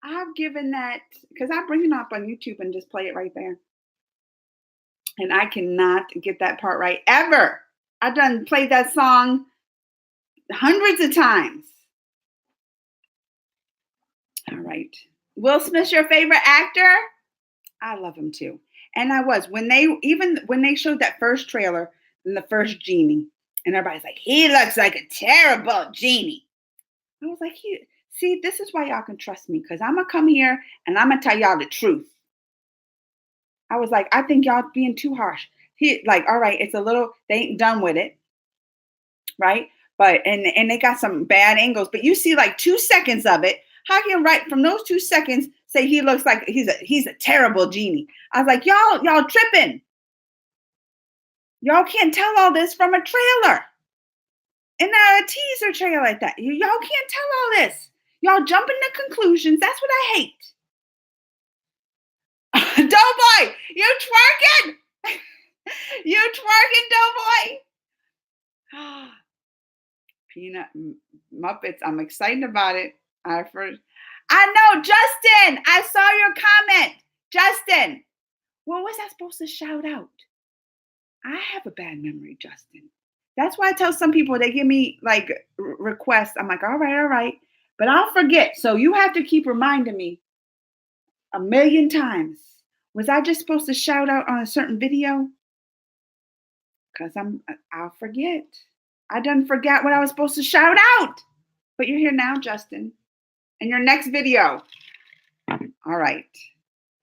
I've given that because I bring it up on YouTube and just play it right there. And I cannot get that part right ever. I've done played that song hundreds of times. All right. Will Smith's your favorite actor? I love him too. And I was when they showed that first trailer and the first genie, and everybody's like, he looks like a terrible genie. I was like, see, this is why y'all can trust me, because I'm gonna come here and I'm gonna tell y'all the truth. I was like, I think y'all being too harsh. All right, it's a little, they ain't done with it, right? But and they got some bad angles, but you see like 2 seconds of it. How can you right from those 2 seconds say he looks like he's a terrible genie? I was like, y'all tripping. Y'all can't tell all this from a trailer. And a teaser trailer like that. Y'all can't tell all this. Y'all jumping to conclusions. That's what I hate. Doughboy, you twerking? You twerking, Doughboy? Peanut Muppets. I'm excited about it. I know, Justin. I saw your comment, Justin. What was I supposed to shout out? I have a bad memory, Justin. That's why I tell some people, they give me like requests. I'm like, all right, but I'll forget. So you have to keep reminding me 1,000,000 times. Was I just supposed to shout out on a certain video? Because I'll forget. I done forgot what I was supposed to shout out. But you're here now, Justin. And your next video. All right.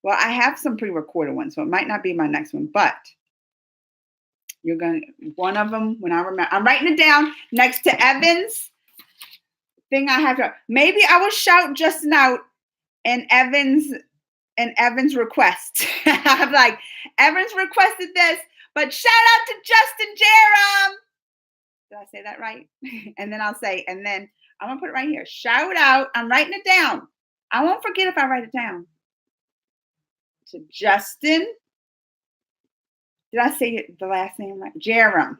Well, I have some pre-recorded ones, so it might not be my next one, but you're going to, one of them, when I remember, I'm writing it down next to Evan's thing I have to, maybe I will shout Justin out and Evan's request. I'm like, Evans requested this, but shout out to Justin Jerem. Did I say that right? And then I'll say, and then I'm going to put it right here. Shout out. I'm writing it down. I won't forget if I write it down. To Justin. Did I say the last name right? Jerem.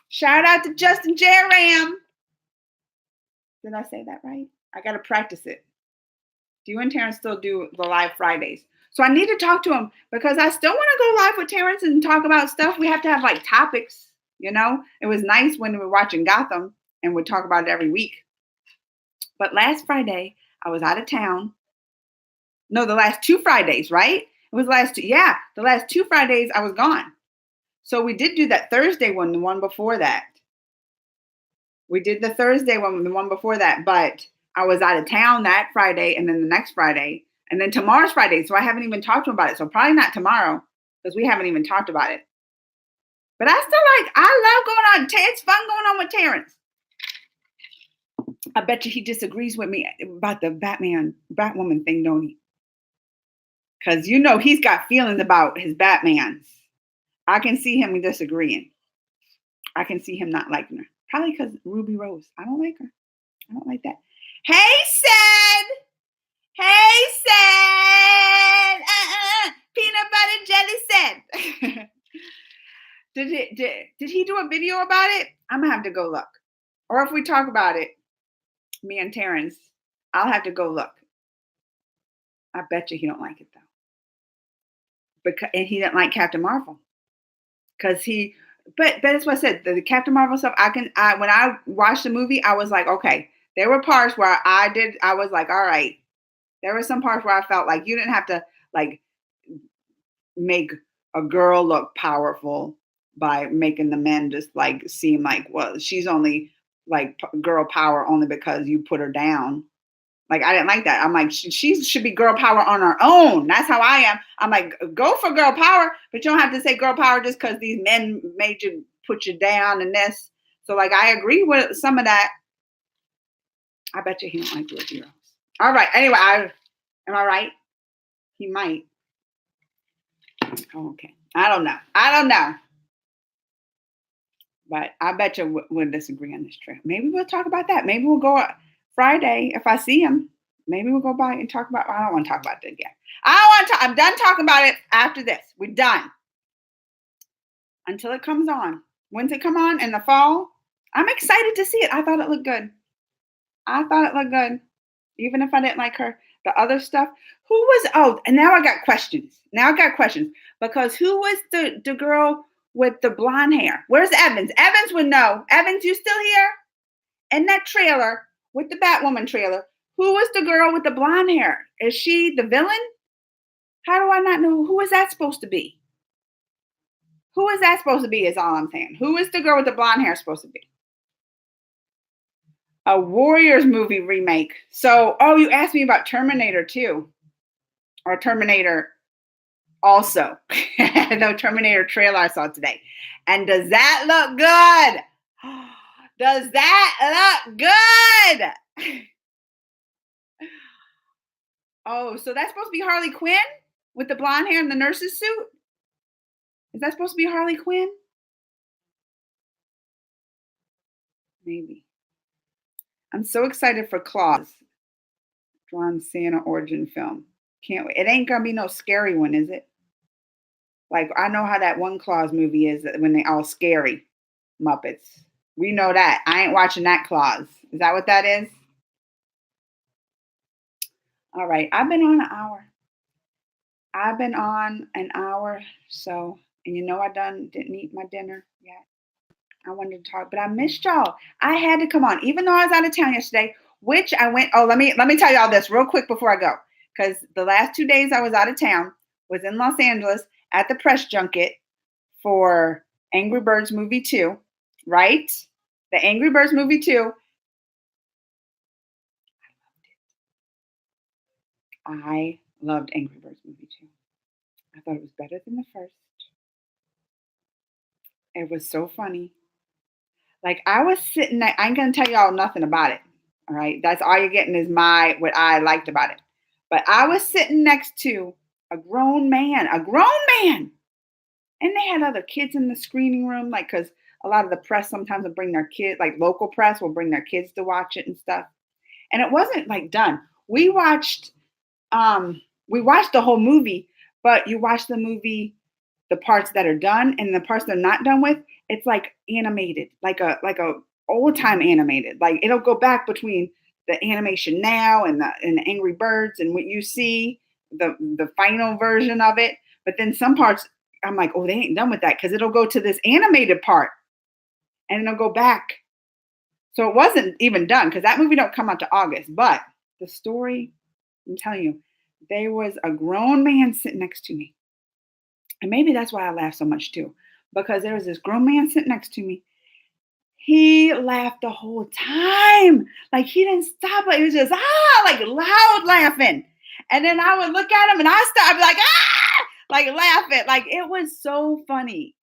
Shout out to Justin Jerem. Did I say that right? I got to practice it. Do you and Terrence still do the live Fridays? So I need to talk to him because I still want to go live with Terrence and talk about stuff. We have to have like topics. It was nice when we were watching Gotham and would talk about it every week. But last Friday, I was out of town. No, the last 2 Fridays, right? It was the last 2 Fridays I was gone. So we did do that Thursday one, the one before that. We did the Thursday one, the one before that, but I was out of town that Friday and then the next Friday and then tomorrow's Friday. So I haven't even talked to him about it. So probably not tomorrow because we haven't even talked about it. But I love going on. It's fun going on with Terrence. I bet you he disagrees with me about the Batwoman thing, don't he? Because he's got feelings about his Batmans. I can see him disagreeing. I can see him not liking her. Probably because Ruby Rose. I don't like her. I don't like that. Hey, Sid! Hey, Sid! Peanut butter jelly Sid. Did he do a video about it? I'm going to have to go look. Or if we talk about it, me and Terrence, I'll have to go look. I bet you he don't like it, though. And he didn't like Captain Marvel. But that's what I said. The Captain Marvel stuff, when I watched the movie, I was like, okay. There were parts where I was like, all right. There were some parts where I felt like you didn't have to like make a girl look powerful by making the men just like seem like, well, she's only like girl power only because you put her down. Like, I didn't like that. I'm like, she should be girl power on her own. That's how I am. I'm like, go for girl power, but you don't have to say girl power just because these men made you put you down and this. So, like, I agree with some of that. I bet you he don't like Ruby Rose. All right. Anyway, am I right? He might. Oh, okay. I don't know. But I bet you we'll disagree on this trip. Maybe we'll talk about that. Maybe we'll go Friday if I see him. Maybe we'll go by and talk about. I don't want to talk about it again. I'm done talking about it after this. We're done. Until it comes on. When's it come on? In the fall? I'm excited to see it. I thought it looked good. Even if I didn't like her. The other stuff. And now I got questions. Because who was the girl with the blonde hair? Where's Evans? Evans would know. Evans, you still here? In that trailer, with the Batwoman trailer, who was the girl with the blonde hair? Is she the villain? How do I not know? Who is that supposed to be? Who is that supposed to be is all I'm saying. Who is the girl with the blonde hair supposed to be? A Warriors movie remake. So, you asked me about Terminator 2. Or Terminator also. The Terminator trailer I saw today. And does that look good? Does that look good? Oh, so that's supposed to be Harley Quinn with the blonde hair and the nurse's suit? Is that supposed to be Harley Quinn? Maybe. I'm so excited for Claus. Drawn Santa origin film. Can't wait. It ain't gonna be no scary one, is it? Like, I know how that one Claus movie is when they all scary Muppets. We know that. I ain't watching that Claus. Is that what that is? All right. I've been on an hour. So, and I didn't eat my dinner yet. I wanted to talk, but I missed y'all. I had to come on, even though I was out of town yesterday, which I went. Oh, let me tell y'all this real quick before I go. Because the last 2 days I was out of town, was in Los Angeles at the press junket for Angry Birds Movie 2, right? The Angry Birds Movie 2. I loved Angry Birds Movie 2. I thought it was better than the first. It was so funny. Like, I was sitting there, I ain't going to tell y'all nothing about it. All right. That's all you're getting is what I liked about it. But I was sitting next to a grown man. And they had other kids in the screening room, like, because a lot of the press sometimes will bring their kids, like local press will bring their kids to watch it and stuff. And it wasn't like done. We watched the whole movie, but you watch the movie, the parts that are done and the parts they're not done with, it's like animated, like a old time animated. Like, it'll go back between the animation now and the Angry Birds and what you see, the final version of it. But then some parts, I'm like, oh, they ain't done with that because it'll go to this animated part. and they'll go back. So it wasn't even done because that movie don't come out to August. But the story, I'm telling you, there was a grown man sitting next to me. And maybe that's why I laughed so much too. Because there was this grown man sitting next to me. He laughed the whole time. Like he didn't stop. It was just, like loud laughing. And then I would look at him and I'd be like, like laughing. Like it was so funny.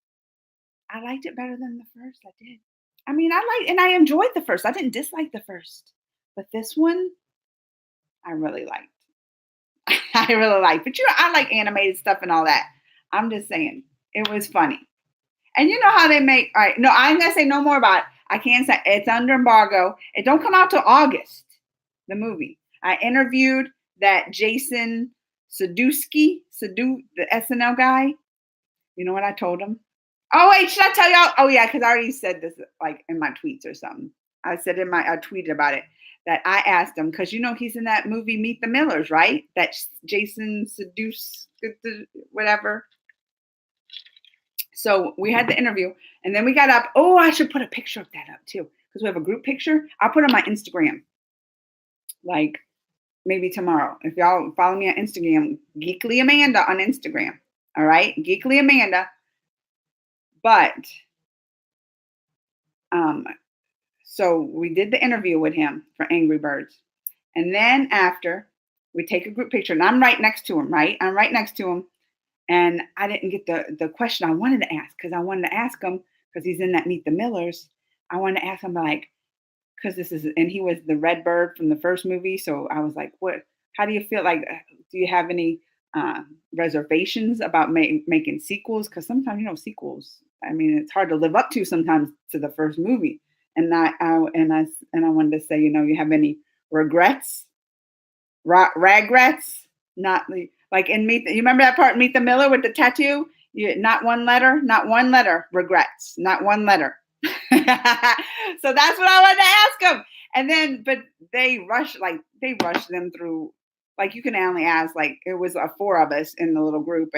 I liked it better than the first. I did. I mean, I enjoyed the first. I didn't dislike the first. But this one, I really liked. I really liked. But I like animated stuff and all that. I'm just saying, it was funny. And you know how they make, all right, no, I ain't gonna say no more about it. I can't say, it's under embargo. It don't come out till August, the movie. I interviewed that Jason the SNL guy. You know what I told him? Oh, wait, should I tell y'all? Oh, yeah, because I already said this like in my tweets or something. I tweeted about it, that I asked him, because he's in that movie Meet the Millers, right? That Jason whatever. So we had the interview, and then we got up. Oh, I should put a picture of that up too, because we have a group picture. I'll put it on my Instagram, like maybe tomorrow. If y'all follow me on Instagram, Geekly Amanda on Instagram. All right, Geekly Amanda. But so we did the interview with him for Angry Birds, and then after we take a group picture, and I'm right next to him. Right, I'm right next to him. And I didn't get the question I wanted to ask, because I wanted to ask him, because he's in that Meet the Millers. I wanted to ask him, like, because and he was the red bird from the first movie. So I was like, how do you feel? Like, do you have any reservations about making sequels? Because sometimes, sequels, I mean, it's hard to live up to sometimes to the first movie. And I wanted to say, you have any regrets? Regrets? Not like in you remember that part, Meet the Miller with the tattoo? Not one letter, regrets, not one letter. So that's what I wanted to ask him. And then, but they rushed them through, like you can only ask, like it was 4 of us in the little group,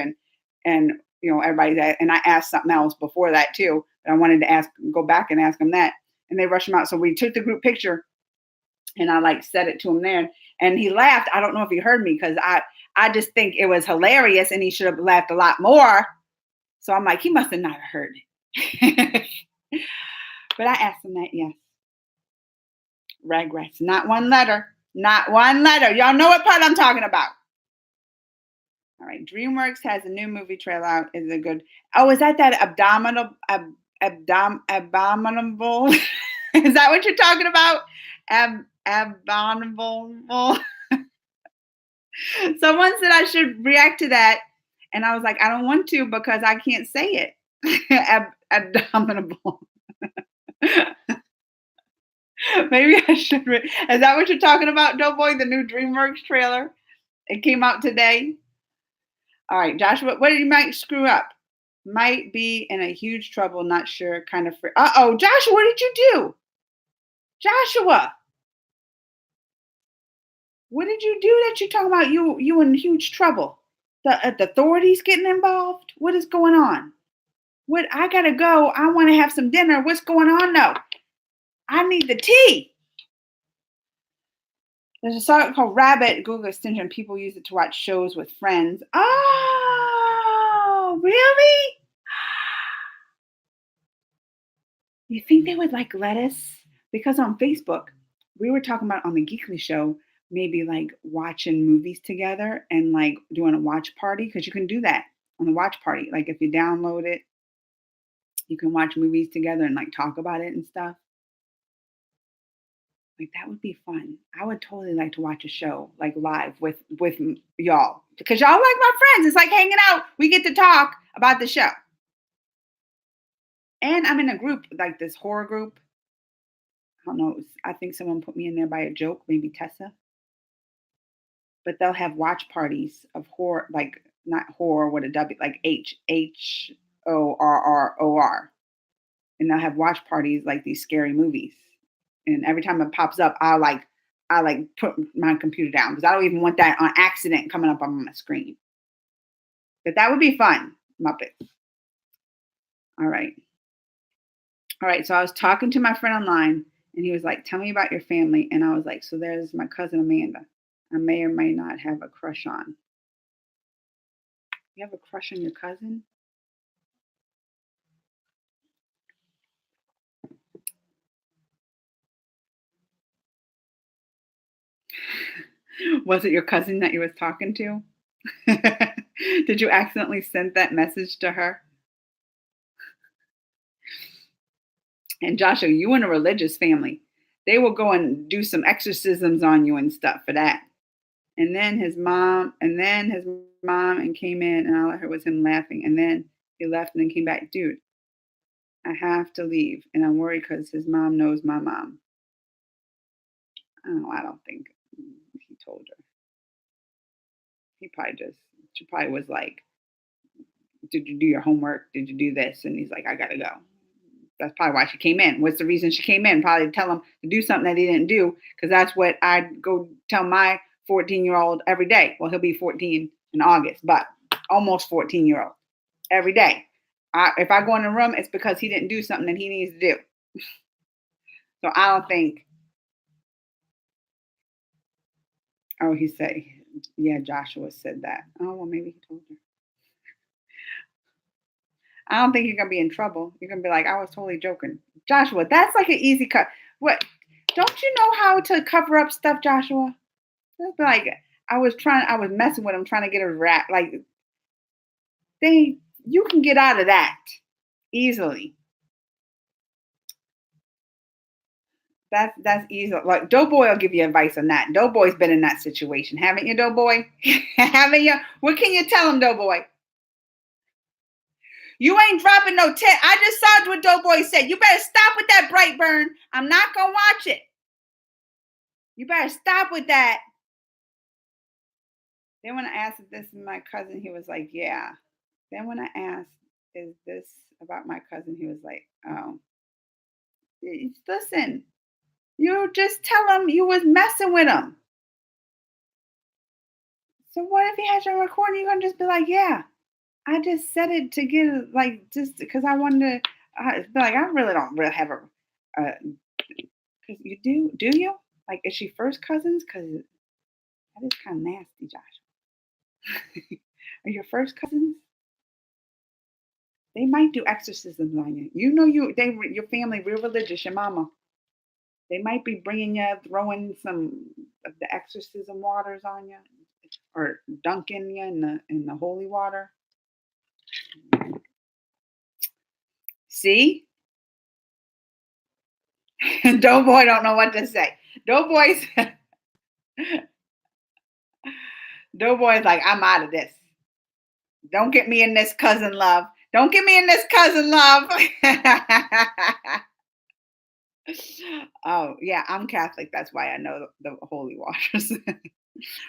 and everybody that, and I asked something else before that too. But I wanted to go back and ask him that, and they rushed him out. So we took the group picture, and I said it to him there, and he laughed. I don't know if he heard me, because I just think it was hilarious, and he should have laughed a lot more. So I'm like, he must have not heard it. But I asked him that, yes. Regrets. Not one letter. Not one letter. Y'all know what part I'm talking about. All right. DreamWorks has a new movie trailer out. Is it good? Oh, is that abominable? Abominable? Is that what you're talking about? Abominable? Someone said I should react to that, and I was like, I don't want to, because I can't say it. Abominable. Maybe I should. Is that what you're talking about, Doughboy? The new DreamWorks trailer? It came out today. All right, Joshua, what did you might screw up? Might be in a huge trouble, not sure, kind of free. Uh-oh, Joshua, what did you do? Joshua, what did you do that you're talking about you in huge trouble? The authorities getting involved? What is going on? What? I gotta go. I want to have some dinner. What's going on though? I need the tea. There's a song called Rabbit, Google extension. People use it to watch shows with friends. Oh, really? You think they would let us? Because on Facebook, we were talking about on the Geekly show, maybe watching movies together and doing a watch party, because you can do that on the watch party. Like if you download it, you can watch movies together and talk about it and stuff. That would be fun. I would totally like to watch a show live with y'all, because y'all like my friends. It's like hanging out. We get to talk about the show. And I'm in a group, this horror group. I don't know. I think someone put me in there by a joke, maybe Tessa. But they'll have watch parties of horror, not horror with a W, HHORROR. And they'll have watch parties these scary movies. And every time it pops up, I put my computer down, because I don't even want that on accident coming up on my screen. But that would be fun, Muppets. All right. All right, so I was talking to my friend online, and he was like, "Tell me about your family." And I was like, "So there's my cousin Amanda. I may or may not have a crush on." You have a crush on your cousin? Was it your cousin that you was talking to? Did you accidentally send that message to her? And Joshua, you in a religious family. They will go and do some exorcisms on you and stuff for that. And then his mom, and came in, and all I heard was him laughing. And then he left and then came back. Dude, I have to leave, and I'm worried because his mom knows my mom. I don't think he told her. She probably was like, "Did you do your homework? Did you do this?" And he's like, "I gotta go." That's probably why she came in. What's the reason she came in? Probably to tell him to do something that he didn't do, because that's what I go tell my 14-year-old every day. Well, he'll be 14 in August, but almost 14-year-old every day. If I go in the room, it's because he didn't do something that he needs to do. So I don't think. Oh, he said, yeah, Joshua said that. Oh, well, maybe he told her. I don't think you're going to be in trouble. You're going to be like, I was totally joking. Joshua, that's like an easy cut. What? Don't you know how to cover up stuff, Joshua? It's like, I was messing with him, trying to get a rat. Like, you can get out of that easily. That's easy. Like Doughboy will give you advice on that. Doughboy's been in that situation, haven't you, Doughboy? Haven't you? What can you tell him, Doughboy? You ain't dropping no 10. I just saw what Doughboy said. You better stop with that Brightburn. I'm not gonna watch it. You better stop with that. Then when I asked if this is my cousin, he was like, yeah. Then when I asked, is this about my cousin? He was like, oh. Listen, you just tell him you was messing with him. So what if he has your recording? You're gonna just be like, yeah, I just said it to get like just because I wanted to be like, I really don't really have a because you do you? Like, is she first cousins? Because that is kind of nasty, Josh. Are your first cousins? They might do exorcisms on you. You know, your family real religious. Your mama. They might be bringing you, throwing some of the exorcism waters on you, or dunking you in the holy water. See? Doughboy don't know what to say. Doughboy's like, I'm out of this. Don't get me in this, cousin love. Don't get me in this, cousin love. Oh, yeah, I'm Catholic. That's why I know the holy waters.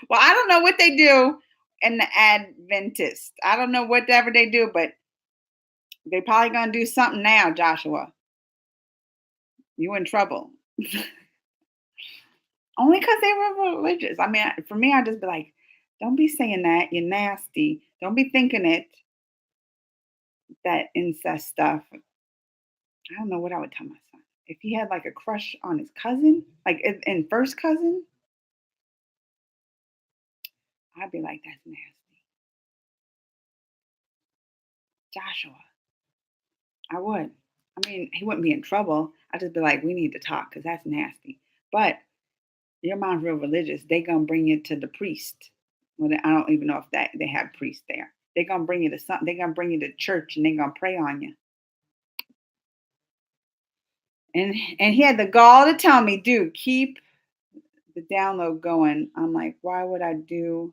Well, I don't know what they do in the Adventist. I don't know whatever they do, but they probably gonna do something now, Joshua. You in trouble. Only because they were religious. I mean, for me, I'd just be like, don't be saying that. You're nasty. Don't be thinking it. That incest stuff. I don't know what I would tell my son. If he had like a crush on his cousin, like in first cousin, I'd be like, that's nasty. Joshua. I would. I mean, he wouldn't be in trouble. I'd just be like, we need to talk because that's nasty. But your mom's real religious. They gonna bring you to the priest. Well, I don't even know if they have priests there. They gonna bring you to something. They gonna bring you to church and they gonna pray on you. And he had the gall to tell me, dude, keep the download going. I'm like, why would I do?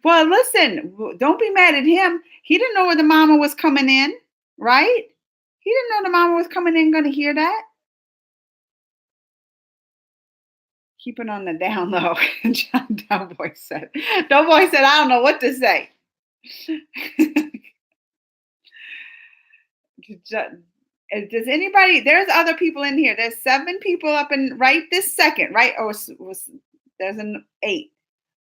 Well, listen, don't be mad at him. He didn't know where the mama was coming in, right? He didn't know the mama was coming in going to hear that. Keep it on the down low. Doughboy said, I don't know what to say. Does anybody, there's other people in here. There's 7 people up in right this second, right? Or there's an 8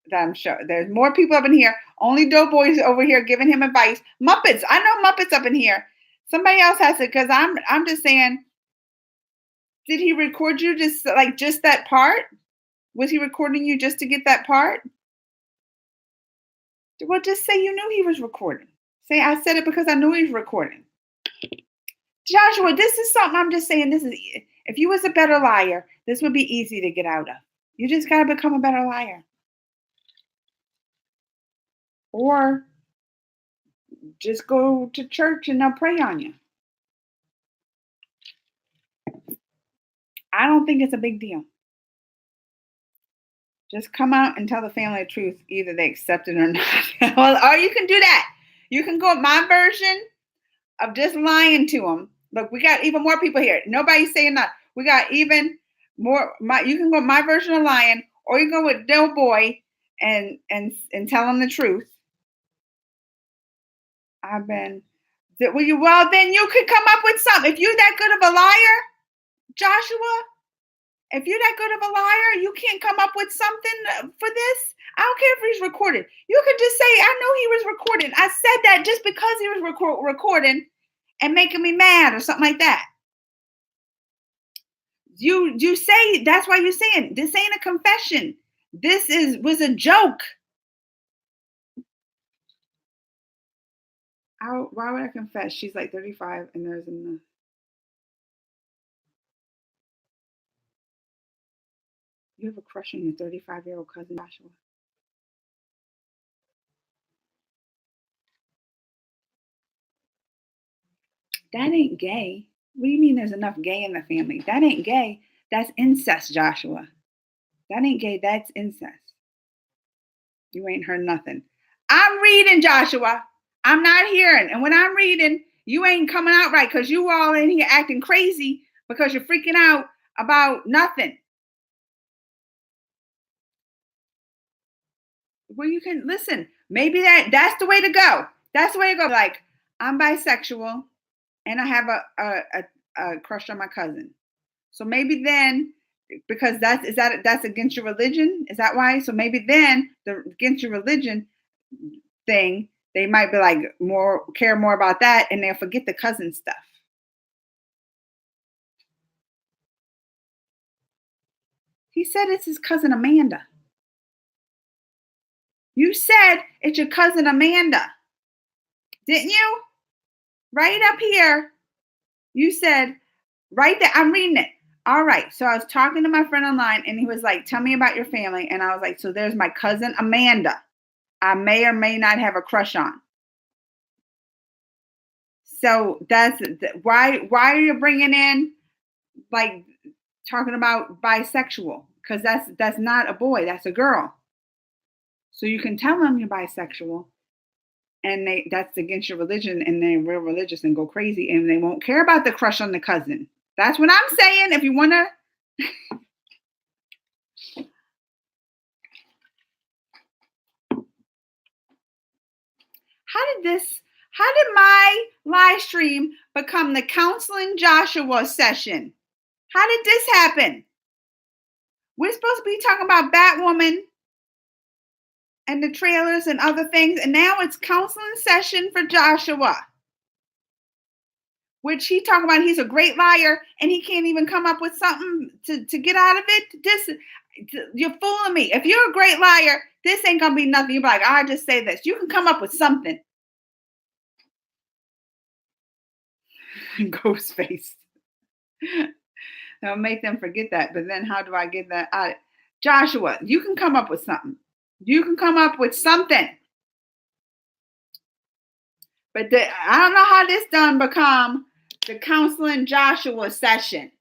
that I'm sure. There's more people up in here. Only Doughboy's over here giving him advice. Muppets. I know Muppets up in here. Somebody else has it because I'm just saying, did he record you just that part? Was he recording you just to get that part? Well, just say you knew he was recording. Say, I said it because I knew he was recording. Joshua, this is something I'm just saying. If you was a better liar, this would be easy to get out of. You just got to become a better liar. Or just go to church and they'll pray on you. I don't think it's a big deal. Just come out and tell the family the truth. Either they accept it or not. Well, or you can do that. You can go with my version of just lying to them. Look, we got even more people here. Nobody's saying that. We got even more. You can go with my version of lying, or you can go with Doughboy and tell them the truth. Well, then you could come up with something. If you're that good of a liar, Joshua, if you're that good of a liar, you can't come up with something for this. I don't care if he's recorded. You could just say, I know he was recording. I said that just because he was recording and making me mad or something like that. You say, that's why you're saying, this ain't a confession. This was a joke. Why would I confess? She's like 35 and there's enough. You have a crush on your 35-year-old cousin, Joshua? That ain't gay. What do you mean there's enough gay in the family? That ain't gay. That's incest, Joshua. That ain't gay. That's incest. You ain't heard nothing. I'm reading, Joshua. I'm not hearing. And when I'm reading, you ain't coming out right because you all in here acting crazy because you're freaking out about nothing. Well, you can listen. Maybe that's the way to go. That's the way to go. Like, I'm bisexual and I have a crush on my cousin. So maybe then, because that's against your religion? Is that why? So maybe then the against your religion thing, they might be like care more about that and they'll forget the cousin stuff. He said it's his cousin Amanda. You said it's your cousin Amanda. Didn't you? Right up here. You said, right there. I'm reading it. All right. So I was talking to my friend online and he was like, tell me about your family. And I was like, so there's my cousin Amanda. I may or may not have a crush on. So that's why are you bringing in like talking about bisexual? Because that's not a boy, that's a girl. So you can tell them you're bisexual and that's against your religion and they're real religious and go crazy and they won't care about the crush on the cousin. That's what I'm saying. If you want to. How did my live stream become the Counseling Joshua session? How did this happen? We're supposed to be talking about Batwoman and the trailers and other things, and now it's counseling session for Joshua. Which he talking about he's a great liar and he can't even come up with something to get out of it. You're fooling me. If you're a great liar, this ain't gonna be nothing. You're like, I just say this. You can come up with something. Ghost face. That'll make them forget that. But then how do I get that out? Joshua, you can come up with something. You can come up with something. But I don't know how this done become the Counseling Joshua session.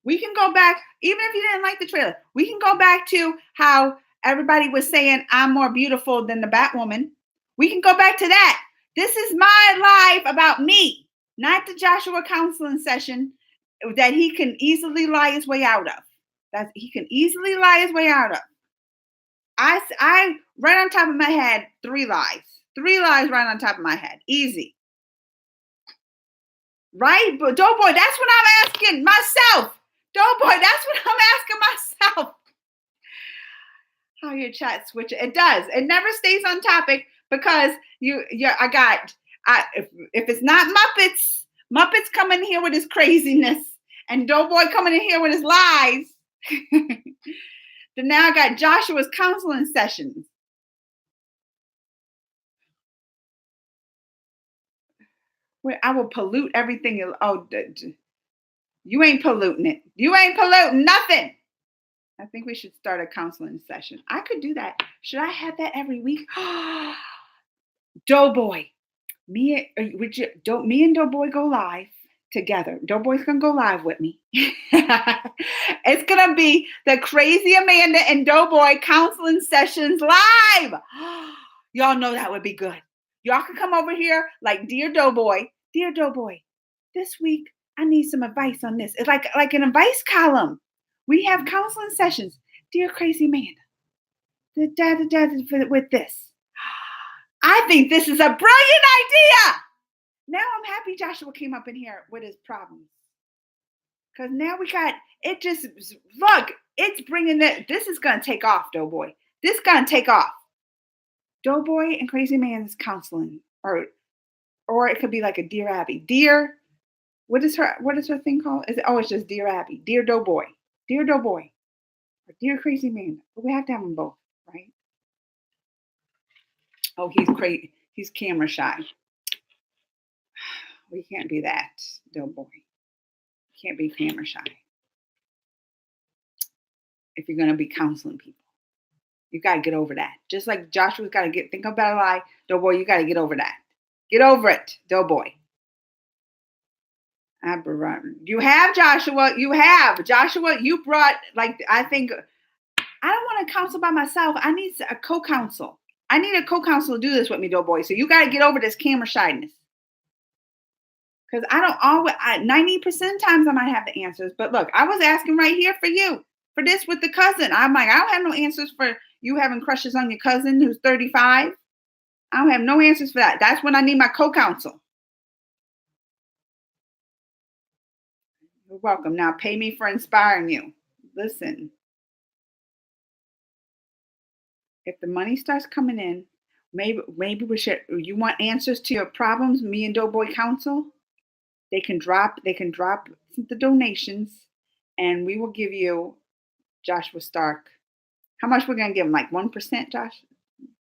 We can go back, even if you didn't like the trailer, we can go back to how everybody was saying I'm more beautiful than the Batwoman. We can go back to that. This is my life about me, not the Joshua counseling session that he can easily lie his way out of. He can easily lie his way out of. I right on top of my head, 3 lies. 3 lies right on top of my head. Easy. Right? But Doughboy, that's what I'm asking myself. Doughboy, that's what I'm asking myself. How your chat switch. It does. It never stays on topic because if it's not Muppets coming in here with his craziness and Doughboy coming in here with his lies. Then now I got Joshua's counseling sessions. Where I will pollute everything. Oh, you ain't polluting it. You ain't polluting nothing. I think we should start a counseling session. I could do that. Should I have that every week? Doughboy. Me and Doughboy go live together. Doughboy's going to go live with me. It's going to be the Crazy Amanda and Doughboy counseling sessions live. Y'all know that would be good. Y'all can come over here like, Dear Doughboy, this week I need some advice on this. It's like an advice column. We have counseling sessions. Dear Crazy Amanda, with this. I think this is a brilliant idea. Now I'm happy Joshua came up in here with his problems. Because now we got, it just, look, it's bringing it, this is going to take off, Doughboy. This is going to take off. Doughboy and Crazy Man's counseling. Or it could be like a Dear Abby. Dear, what is her thing called? It's just Dear Abby. Dear Doughboy. Dear Doughboy. Or Dear Crazy Man. But we have to have them both, right? Oh, he's crazy. He's camera shy. We can't be that, Doughboy. Can't be camera shy. If you're going to be counseling people. You got to get over that. Just like Joshua's got to think about a lie. Doughboy, you got to get over that. Get over it, Doughboy. You have Joshua. You have Joshua. You brought, I think, I don't want to counsel by myself. I need a co-counsel. I need a co-counsel to do this with me, Doughboy. So you got to get over this camera shyness. Because I don't always, 90% of times I might have the answers. But look, I was asking right here for you. For this with the cousin. I'm like, I don't have no answers for you having crushes on your cousin who's 35. I don't have no answers for that. That's when I need my co-counsel. You're welcome. Now pay me for inspiring you. Listen. If the money starts coming in, maybe we should, you want answers to your problems, me and Doughboy counsel? They can drop the donations and we will give you Joshua Stark. How much we're gonna give him? Like 1%, Josh?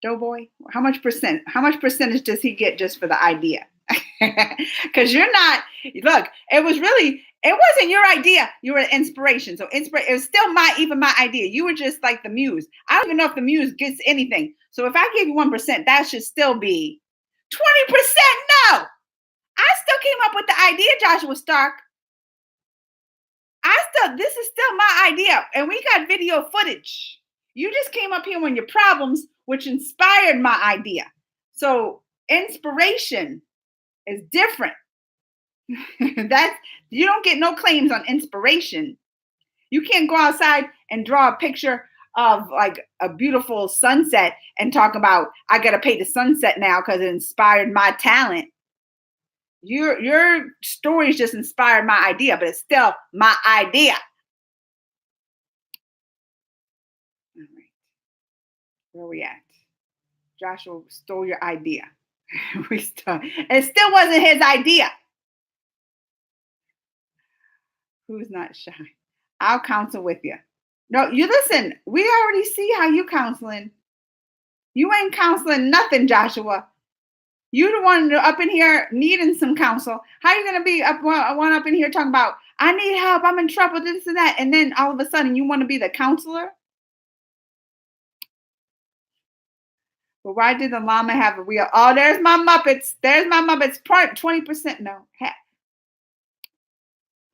Doughboy? How much percentage does he get just for the idea? Because you're not, look, it wasn't your idea. You were an inspiration. So it was still my idea. You were just like the muse. I don't even know if the muse gets anything. So if I give you 1%, that should still be 20%. No, I still came up with the idea, Joshua Stark. This is still my idea. And we got video footage. You just came up here with your problems, which inspired my idea. So inspiration is different. You don't get no claims on inspiration. You can't go outside and draw a picture of like a beautiful sunset and talk about, I got to pay the sunset now because it inspired my talent. Your stories just inspired my idea, but it's still my idea. All right. Where are we at? Joshua stole your idea. It still wasn't his idea. Who's not shy? I'll counsel with you. No, you listen. We already see how you counseling. You ain't counseling nothing, Joshua. You the one up in here needing some counsel. How you gonna be one up in here talking about, I need help, I'm in trouble, this and that, and then all of a sudden you want to be the counselor? But why did the llama have a wheel? Oh, there's my Muppets. There's my Muppets. 20%. No.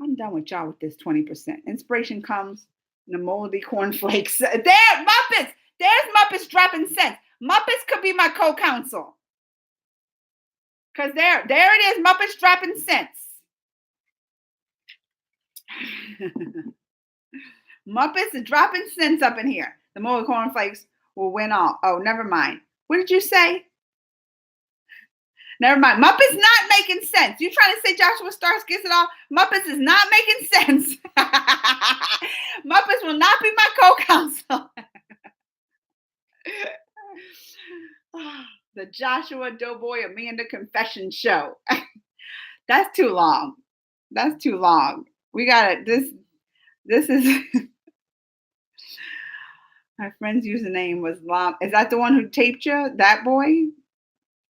I'm done with y'all with this 20%. Inspiration comes in the moldy cornflakes. There, Muppets. There's Muppets dropping cents. Muppets could be my co-counsel. Because there it is, Muppets dropping cents. Muppets are dropping cents up in here. The moldy cornflakes will win all. Oh, never mind. What did you say? Never mind. Muppets not making sense. You trying to say Joshua Starks gets it all? Muppets is not making sense. Muppets will not be my co-counsel. The Joshua Doughboy Amanda Confession Show. That's too long. That's too long. We got it. This is my friend's username was Llama. Is that the one who taped you? That boy?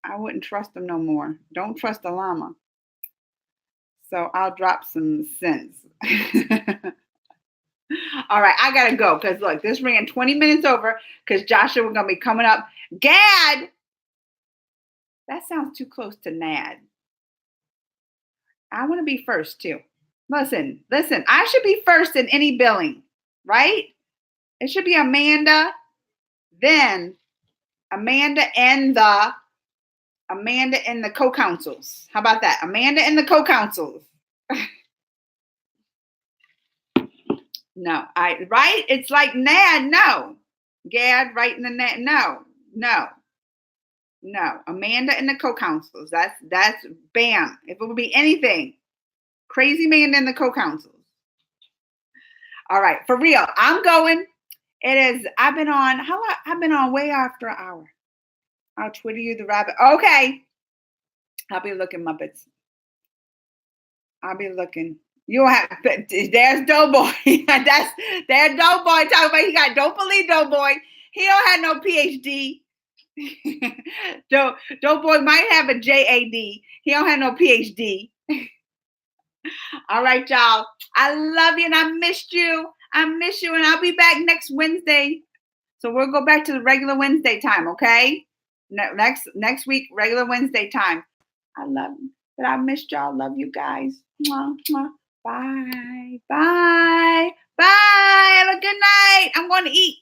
I wouldn't trust him no more. Don't trust the llama. So I'll drop some sense. All right, I gotta go because look, this ran 20 minutes over because Joshua was gonna be coming up. Gad! That sounds too close to Nad. I want to be first too. Listen, I should be first in any billing, right? It should be Amanda, then Amanda and the co-counsels. How about that? Amanda and the co-counsels. No, right? It's like Nad, no. Gad, right in the net, no. Amanda and the co-counsels. That's bam. If it would be anything, Crazy Amanda and the co-counsels. All right, for real. I'm going. It is. I've been on way after an hour. I'll Twitter you the rabbit. Okay. I'll be looking, Muppets. I'll be looking. You have. There's Doughboy. There's Doughboy talking about he got. Don't believe Doughboy. He don't have no PhD. Doughboy might have a JAD. He don't have no PhD. All right, y'all. I love you and I missed you. I miss you and I'll be back next Wednesday. So we'll go back to the regular Wednesday time, okay? Next week, regular Wednesday time. I love you, but I missed y'all. Love you guys. Mwah, mwah. Bye. Bye. Bye. Have a good night. I'm going to eat.